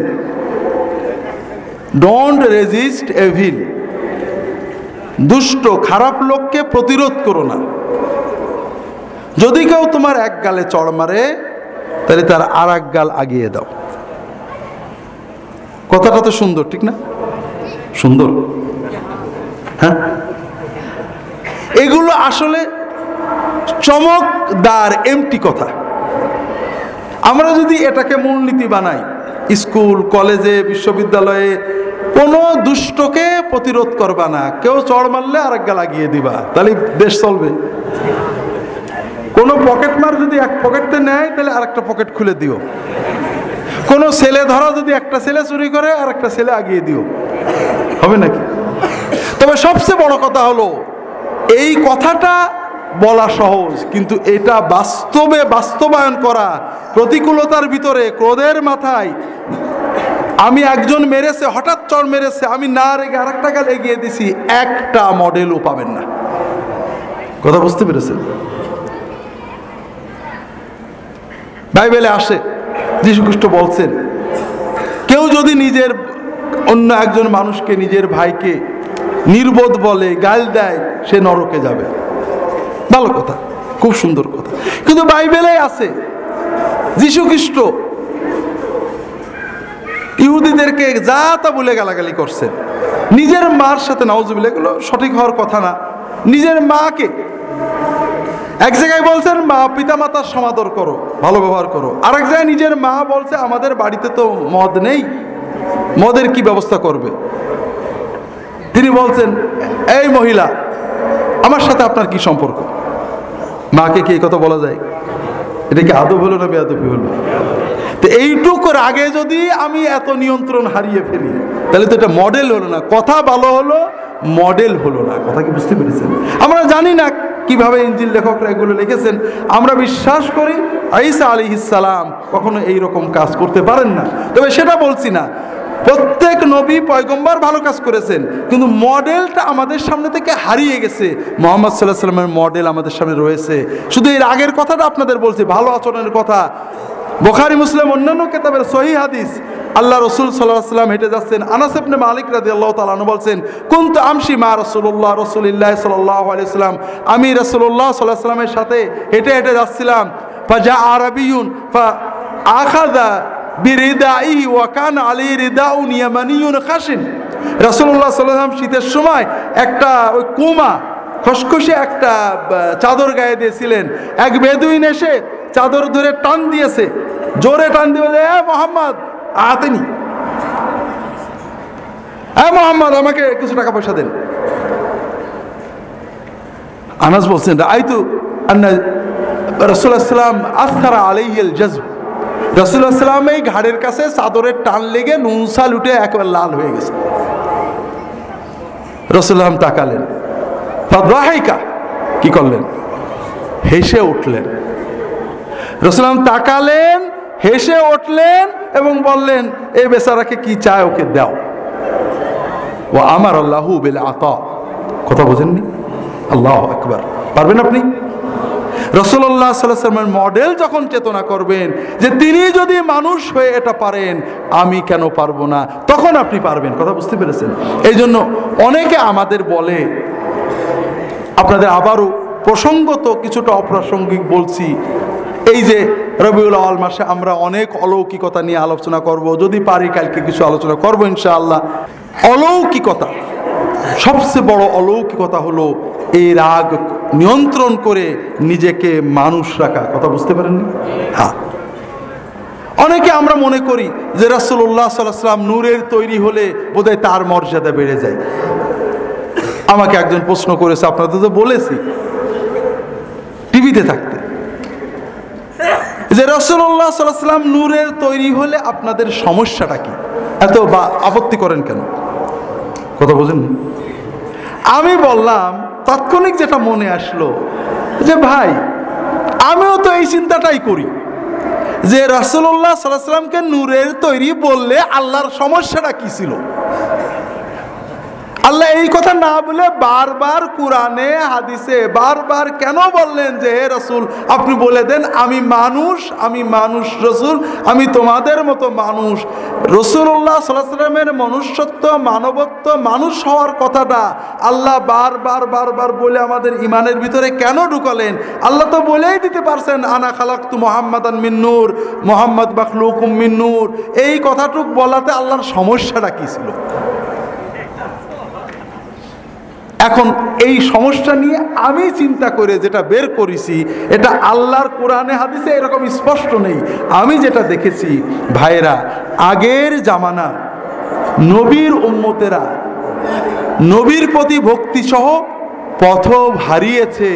A: ডোন্ট রেজিস্ট এভিল, দুষ্ট খারাপ লোককে প্রতিরোধ করো না। যদি কেউ তোমার এক গালে চড় মারে, তাহলে তার আর এক গাল আগিয়ে দাও। কথাটা তো সুন্দর, ঠিক না? সুন্দর, হ্যাঁ? এগুলো আসলে চমকদার এমটি কথা। আমরা যদি এটাকে মূলনীতি বানাই, স্কুল, কলেজে, বিশ্ববিদ্যালয়ে, কোনো দুষ্টকে প্রতিরোধ করবা না, কেউ চড় মারলে আরেক গা লাগিয়ে দিবা, তাহলে দেশ চলবে। কোনো পকেটমার যদি এক পকেটে নেয়, তাহলে আরেকটা পকেট খুলে দিও। কোনো ছেলে ধরা যদি একটা ছেলে চুরি করে, আর একটা ছেলে আগিয়ে দিও, হবে নাকি? তবে সবচেয়ে বড় কথা হলো, এই কথাটা বলা সহজ, কিন্তু এটা বাস্তবে বাস্তবায়ন করা, প্রতিকূলতার ভিতরে, ক্রোধের মাথায় আমি একজন মেরেছে, হঠাৎ চড় মেরেছে, আমি না রেগে আরেকটা গাল এগিয়ে দিছি, একটা মডেলও পাবেন না। কথা বুঝতে পেরেছেন? বাইবেলে আসে, যীশু খ্রিস্ট বলছেন, কেউ যদি নিজের অন্য একজন মানুষকে, নিজের ভাইকে নির্বোধ বলে, গাল দেয়, সে নরকে যাবে। ভালো কথা, খুব সুন্দর কথা। কিন্তু বাইবেলে আছে, যীশু খ্রিস্ট ইহুদিদেরকে যা তা বলে গালাগালি করছেন, নিজের মার সাথে, নাউজুবিল্লাহ, এগুলো সঠিক হওয়ার কথা না। নিজের মাকে এক জায়গায় বলছেন মা পিতা মাতার সমাদর করো, ভালো ব্যবহার করো, আরেক জায়গায় নিজের মা বলছে আমাদের বাড়িতে তো মদ নেই, মদের কি ব্যবস্থা করবে। তিনি বলছেন এই মহিলা আমার সাথে আপনার কি সম্পর্ক? মাকে কি এই কথা বলা যায়? এটা কি আদব হলো না বেয়াদবি হলো? তো এইটুকুর আগে যদি আমি এত নিয়ন্ত্রণ হারিয়ে ফেলি তাহলে তো এটা মডেল হলো না। কথা ভালো হলো, মডেল হলো না। কথা কি বুঝতে পেরেছেন? আমরা জানি না কিভাবে ইনজিল লেখকরা এগুলো লিখেছেন। আমরা বিশ্বাস করি ঈসা আলাইহিস সালাম কখনো এইরকম কাজ করতে পারেন না। তবে সেটা বলছি না, প্রত্যেক নবী পয়গম্বর ভালো কাজ করেছেন, কিন্তু মডেলটা আমাদের সামনে থেকে হারিয়ে গেছে। মুহাম্মদ সাল্লাল্লাহু আলাইহি ওয়াসাল্লামের মডেল আমাদের সামনে রয়েছে। শুধু এর আগের কথাটা আপনাদের বলছি, ভালো আচরণের কথা। বুখারী মুসলিম অন্যান্য কিতাবের সহিহ হাদিস, আল্লাহ রাসূল সাল্লাল্লাহু আলাইহি ওয়াসাল্লাম হেঁটে যাচ্ছেন। আনাস ইবনে মালিক রাদিয়াল্লাহু তাআলা আনহু বলছেন, কুনতু আমশি মা রাসূলুল্লাহ সাল্লাল্লাহু আলাইহি ওয়াসাল্লাম, আমি রাসূলুল্লাহ সাল্লাল্লাহু আলাইহি ওয়াসাল্লামের সাথে হেঁটে হেঁটে যাচ্ছিলাম। ফাজা আরাবিয়ুন ফাআখাযা বিরিদাইহি ওয়া কানা আলাইহি রিদাউন ইয়ামানিয়ুন খাশিন। রাসূলুল্লাহ সাল্লাল্লাহু আলাইহি ওয়াসাল্লাম শীতের সময় একটা ওই কুমা খসখসে একটা চাদর গায়ে দিয়েছিলেন। এক বেদুইন এসে চাদর ধরে টান দিয়েছে, জোরে টান দিয়ে বলে, এ মোহাম্মদ আতেনি, এ মোহাম্মদ আমাকে কিছু টাকা পয়সা দেন। আনাস বলছেন রাআইতু আন্না রাসূলুল্লাহ সাল্লাল্লাহু আলাইহি ওয়াসাল্লাম আসরা আলাইহিল জাযব, রাসূলুল্লাহ সাল্লাল্লাহু আলাইহি ওয়াসাল্লাম এই ঘাড়ের কাছে চাদরের টান লেগে নুনসাল উঠে একেবারে লাল হয়ে গেছে। রাসূলুল্লাহ তাকালেন, ফাদাহিকা, কি করলেন? হেসে উঠলেন। রাসূলুল্লাহ তাকালেন, হেসে উঠলেন এবং বললেন, এই বেচারাকে কি চায় ওকে দাও। ওয়া আমারাল্লাহু বিল আতা। কথা বোঝেননি? আল্লাহু আকবার। পারবেন আপনি? রাসূলুল্লাহ সাল্লাল্লাহু আলাইহি ওয়াসাল্লামের মডেল যখন চেতনা করবেন যে তিনি যদি মানুষ হয়ে এটা পারেন, আমি কেন পারবো না, তখন আপনি পারবেন। কথা বুঝতে পেরেছেন? এই জন্য অনেকে আমাদের বলে, আপনাদের আবারও প্রসঙ্গত কিছুটা অপ্রাসঙ্গিক বলছি, এই যে রবিউল আউয়াল মাসে আমরা অনেক অলৌকিকতা নিয়ে আলোচনা করব, যদি পারি কালকে কিছু আলোচনা করব ইনশাআল্লাহ। অলৌকিকতা, সবচেয়ে বড় অলৌকিকতা হলো এই রাগ নিয়ন্ত্রণ করে নিজেকে মানুষ রাখা। কথা বুঝতে পারেননি? হ্যাঁ, অনেকে আমরা মনে করি যে রাসূলুল্লাহ সাল্লাল্লাহু আলাইহি ওয়াসাল্লাম নূরের তৈরি হলে বোধহয় তার মর্যাদা বেড়ে যায়। আমাকে একজন প্রশ্ন করেছে, আপনাদের তো বলেছি টিভিতে থাকতে, যে রাসূলুল্লাহ সাল্লাল্লাহু আলাইহি ওয়াসাল্লাম নূরের তৈরি হলে আপনাদের সমস্যাটা কি, এত আপত্তি করেন কেন? কথা বোঝেন? আমি বললাম, তাৎক্ষণিক যেটা মনে আসলো, যে ভাই আমিও তো এই চিন্তাটাই করি যে রাসূলুল্লাহ সাল্লাল্লাহু আলাইহি ওয়াসাল্লামকে নূরের তৈরি বললে আল্লাহর সমস্যাটা কি ছিল। আল্লাহ এই কথা না বলে বারবার কোরআনে হাদিসে বারবার কেন বললেন যে হে রাসূল আপনি বলে দেন আমি মানুষ রাসূল, আমি তোমাদের মতো মানুষ। রাসূলুল্লাহ সাল্লাল্লাহু আলাইহি ওয়াসাল্লামের মনুষ্যত্ব, মানবত্ব, মানুষ হওয়ার কথাটা আল্লাহ বারবার বলে আমাদের ইমানের ভিতরে কেন ঢুকালেন? আল্লাহ তো বলেই দিতে পারছেন, আনা খালাকতু মুহাম্মাদান মিন নূর, মুহাম্মদ মাখলুকুম মিন নূর। এই কথাটুক বলাতে আল্লাহর সমস্যাটা কি ছিল? এখন এই সমস্যা নিয়ে আমি চিন্তা করে যেটা বের করেছি, এটা আল্লাহর কোরআনে হাদিসে এরকম স্পষ্ট নেই। আমি যেটা দেখেছি ভাইরা, আগের জামানা নবীর উম্মতেরা নবীর প্রতি ভক্তি সহ পথ হারিয়েছে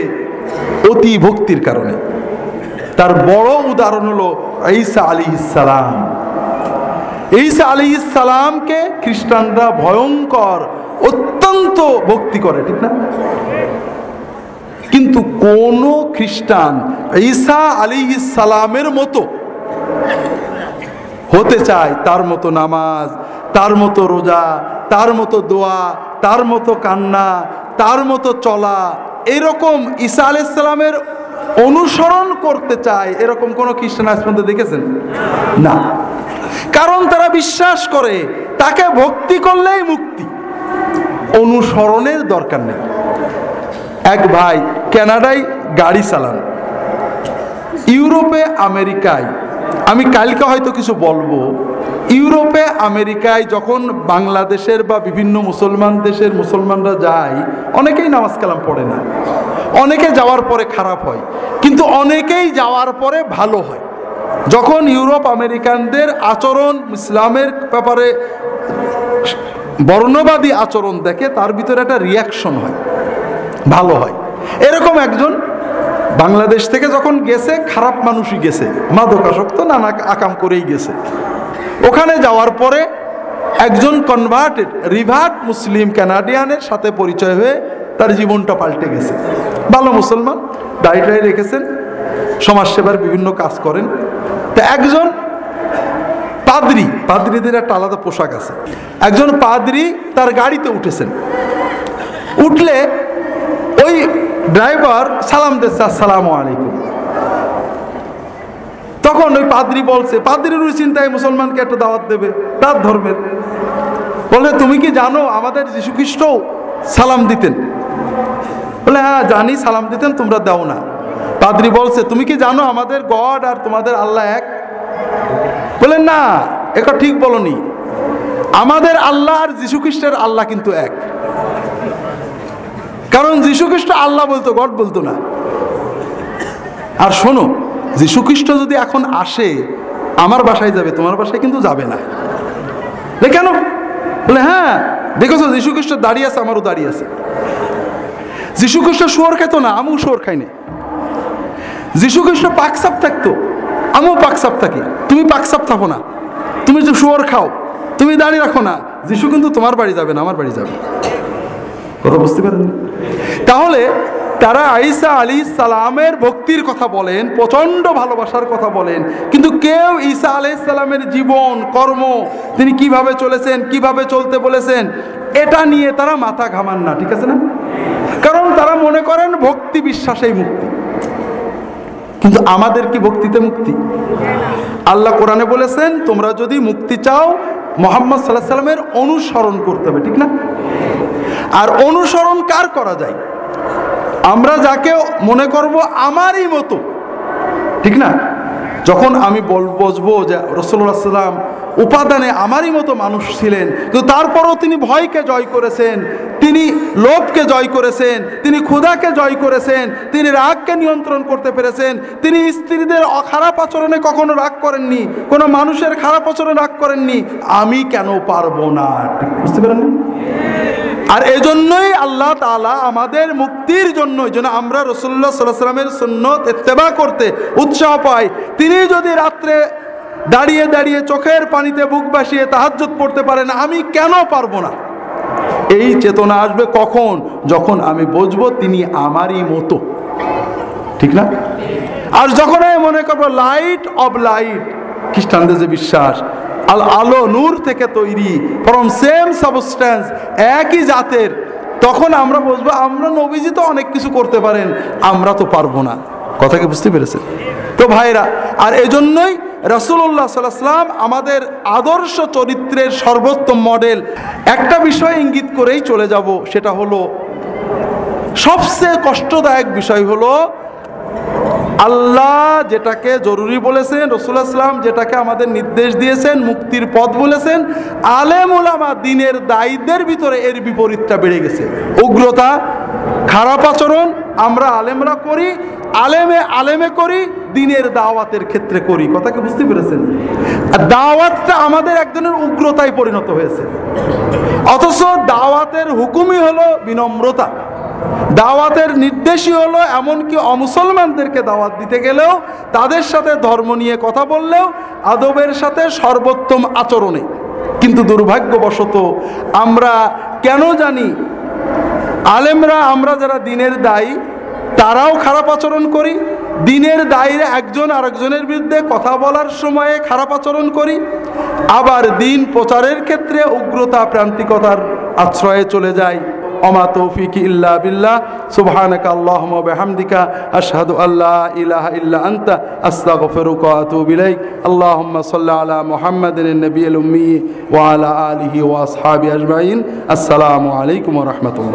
A: অতি ভক্তির কারণে। তার বড় উদাহরণ হলো ঈসা আলাইহিস সালাম। ঈসা আলাইহিস সালামকে খ্রিস্টানরা ভয়ঙ্কর অত্যন্ত ভক্তি করে, ঠিক না? কিন্তু কোন খ্রিস্টান ঈসা আলাইহিস সালামের মতো হতে চায়, তার মতো নামাজ, তার মতো রোজা, তার মতো দোয়া, তার মতো কান্না, তার মতো চলা, এরকম ঈসা আলাইহিস সালামের অনুসরণ করতে চায়, এরকম কোন খ্রিস্টান আজ পর্যন্ত দেখেছেন? না। কারণ তারা বিশ্বাস করে তাকে ভক্তি করলেই মুক্তি, অনুসরণের দরকার নেই। এক ভাই কানাডায় গাড়ি চালান, ইউরোপে, আমেরিকায়, আমি কালকে হয়তো কিছু বলবো, ইউরোপে আমেরিকায় যখন বাংলাদেশের বা বিভিন্ন মুসলমান দেশের মুসলমানরা যায়, অনেকেই নামাজ কালাম পড়ে না, অনেকে যাওয়ার পরে খারাপ হয়, কিন্তু অনেকেই যাওয়ার পরে ভালো হয়। যখন ইউরোপ আমেরিকানদের আচরণ ইসলামের ব্যাপারে বর্ণবাদী আচরণ দেখে, তার ভিতরে একটা রিয়াকশন হয়, ভালো হয়। এরকম একজন বাংলাদেশ থেকে যখন গেছে, খারাপ মানুষই গেছে, মাদকাসক্ত নানা আকাম করেই গেছে। ওখানে যাওয়ার পরে একজন কনভার্টেড রিভার্ট মুসলিম কানাডিয়ানের সাথে পরিচয় হয়ে তার জীবনটা পাল্টে গেছে। ভালো মুসলমান, দাড়ি রেখেছেন, সমাজসেবার বিভিন্ন কাজ করেন। তা একজন পাদ্রী, পাদ্রীদের একটা আলাদা পোশাক আছে, একজন পাদ্রী তার গাড়িতে উঠেছেন। উঠলে ওই ড্রাইভার সালাম দিচ্ছে, আসসালামু আলাইকুম। তখন ওই পাদ্রী বলছে, পাদ্রীর ওই চিন্তায় মুসলমানকে একটা দাওয়াত দেবে তার ধর্মের, বলে তুমি কি জানো আমাদের যীশু খ্রিস্ট সালাম দিতেন? বলে হ্যাঁ জানি, সালাম দিতেন, তোমরা দাও না। পাদ্রী বলছে, তুমি কি জানো আমাদের গড আর তোমাদের আল্লাহ এক? বলে না, এটা ঠিক বলনি, আমাদের আল্লাহ আর যীশু খ্রিস্টের আল্লাহ কিন্তু এক। কারণ যীশু খ্রিস্ট আল্লাহ বলতো, গড বলতো না। আর শোনো, যীশু খ্রিস্ট যদি এখন আসে আমার বাসায় যাবে, তোমার বাসায় কিন্তু যাবে না। কেন? বলে হ্যাঁ দেখেছো যীশু খ্রিস্ট দাঁড়িয়ে আছে, আমারও দাঁড়িয়ে আছে। যীশু খ্রিস্ট শুয়োর খেত না, আমিও শুয়োর খাইনি। যীশু খ্রিস্ট পাকসাপ থাকতো, আমিও পাকসাপ থাকি, তুমি পাকসাপ থাকো না। তুমি যে শুয়োর খাও, তুমি দাঁড়িয়ে রাখো না, যীশু কিন্তু তোমার বাড়ি যাবে না, আমার বাড়ি যাবে। কথা বুঝতে পারেন? তাহলে তারা ঈসা আলাইহিস সালামের ভক্তির কথা বলেন, প্রচণ্ড ভালোবাসার কথা বলেন, কিন্তু কেউ ঈসা আলাইহিস সালামের জীবন কর্ম, তিনি কিভাবে চলেছেন, কিভাবে চলতে বলেছেন, এটা নিয়ে তারা মাথা ঘামান না। ঠিক আছে না? কারণ তারা মনে করেন ভক্তি বিশ্বাসেই মুক্তি। কিন্তু আমাদের কি ভক্তিতে মুক্তি? আল্লাহ কোরআনে বলেছেন, তোমরা যদি মুক্তি চাও মুহাম্মদ সাল্লাল্লাহু আলাইহি সাল্লামের অনুসরণ করতে হবে। ঠিক না? আর অনুসরণ কার করা যায়? আমরা যাকে মনে করব আমারই মতো, ঠিক না? যখন আমি বসবো যে রাসূলুল্লাহ সাল্লাল্লাহু আলাইহি ওয়াসাল্লাম উপাদানে আমারই মতো মানুষ ছিলেন, কিন্তু তারপরও তিনি ভয়কে জয় করেছেন, তিনি লোভকে জয় করেছেন, তিনি ক্ষুধাকে জয় করেছেন, তিনি রাগকে নিয়ন্ত্রণ করতে পেরেছেন, তিনি স্ত্রীদের খারাপ আচরণে কখনো রাগ করেননি, কোনো মানুষের খারাপ আচরণে রাগ করেননি। আমি কেন পারবো না? বুঝতে পারেন? আর এজন্যই আল্লাহ তাআলা আমাদের মুক্তির জন্য, আমরা রাসূলুল্লাহ সাল্লাল্লাহু আলাইহি ওয়াসাল্লামের সুন্নত ইত্তেবা করতে উৎসাহ পাই। তিনি যদি রাত্রে দাঁড়িয়ে দাঁড়িয়ে চোখের পানিতে বুক ভাসিয়ে তাহাজ্জুদ পড়তে পারেন, আমি কেন পারবো না? এই চেতনা আসবে কখন? যখন আমি বুঝবো তিনি আমারই মতো। ঠিক না? আর যখন আমি মনে করবো লাইট অব লাইট, খ্রিস্টানদের যে বিশ্বাস, আলো নূর থেকে তৈরি, ফ্রম সেম সাবস্ট্যান্স, একই জাতের, তখন আমরা বুঝবো আমরা নবীজি তো অনেক কিছু করতে পারেন, আমরা তো পারবো না। কথা কি বুঝতে পেরেছেন? তো ভাইরা, আর এজন্যই রাসূলুল্লাহ সাল্লাল্লাহু আলাইহি ওয়াসাল্লাম আমাদের আদর্শ চরিত্রের সর্বোত্তম মডেল। একটা বিষয় ইঙ্গিত করেই চলে যাব, সেটা হলো সবচেয়ে কষ্টদায়ক বিষয় হলো আল্লাহ যেটাকে জরুরি বলেছেন, রাসূলুল্লাহ সাল্লাল্লাহু আলাইহি ওয়াসাল্লাম যেটাকে আমাদের নির্দেশ দিয়েছেন, মুক্তির পথ বলেছেন, আলেম ওলামা দ্বীনের দায়ীদের ভিতরে এর বিপরীতটা বেড়ে গেছে। উগ্রতা, খারাপ আচরণ আমরা আলেমরা করি, আলেমে করি, দ্বীনের দাওয়াতের ক্ষেত্রে করি। কথা কি বুঝতে পেরেছেন? আর দাওয়াতটা আমাদের একজনের উগ্রতায় পরিণত হয়েছে, অথচ দাওয়াতের হুকুমই হলো বিনম্রতা, দাওয়াতের নির্দেশই হলো এমনকি অমুসলমানদেরকে দাওয়াত দিতে গেলেও, তাদের সাথে ধর্ম নিয়ে কথা বললেও আদবের সাথে সর্বোত্তম আচরণে। কিন্তু দুর্ভাগ্যবশত আমরা কেন জানি আলেমরা, আমরা যারা দ্বীনের দায়ী, তারাও খারাপ আচরণ করি, দ্বীনের দায়ীরা একজন আরেকজনের বিরুদ্ধে কথা বলার সময়ে খারাপ আচরণ করি, আবার দ্বীন প্রচারের ক্ষেত্রে উগ্রতা, প্রান্তিকতার আশ্রয়ে চলে যায়। ওমা তৌফিকি ইল্লা বিল্লাহ, সুবহানাকা আল্লাহুম্মা ওয়া বিহামদিকা, আশহাদু আল্লা ইলাহা ইল্লা আনতা, আস্তাগফিরুকা ওয়া আতুবু ইলাইক। আল্লাহুম্মা সাল্লি আলা মুহাম্মাদিন নবিয়্যিল উম্মি ওয়া আলা আলিহি ওয়া আসহাবিহি আজমাইন। আসসালামু আলাইকুম ওয়া রাহমাতুল্লাহ।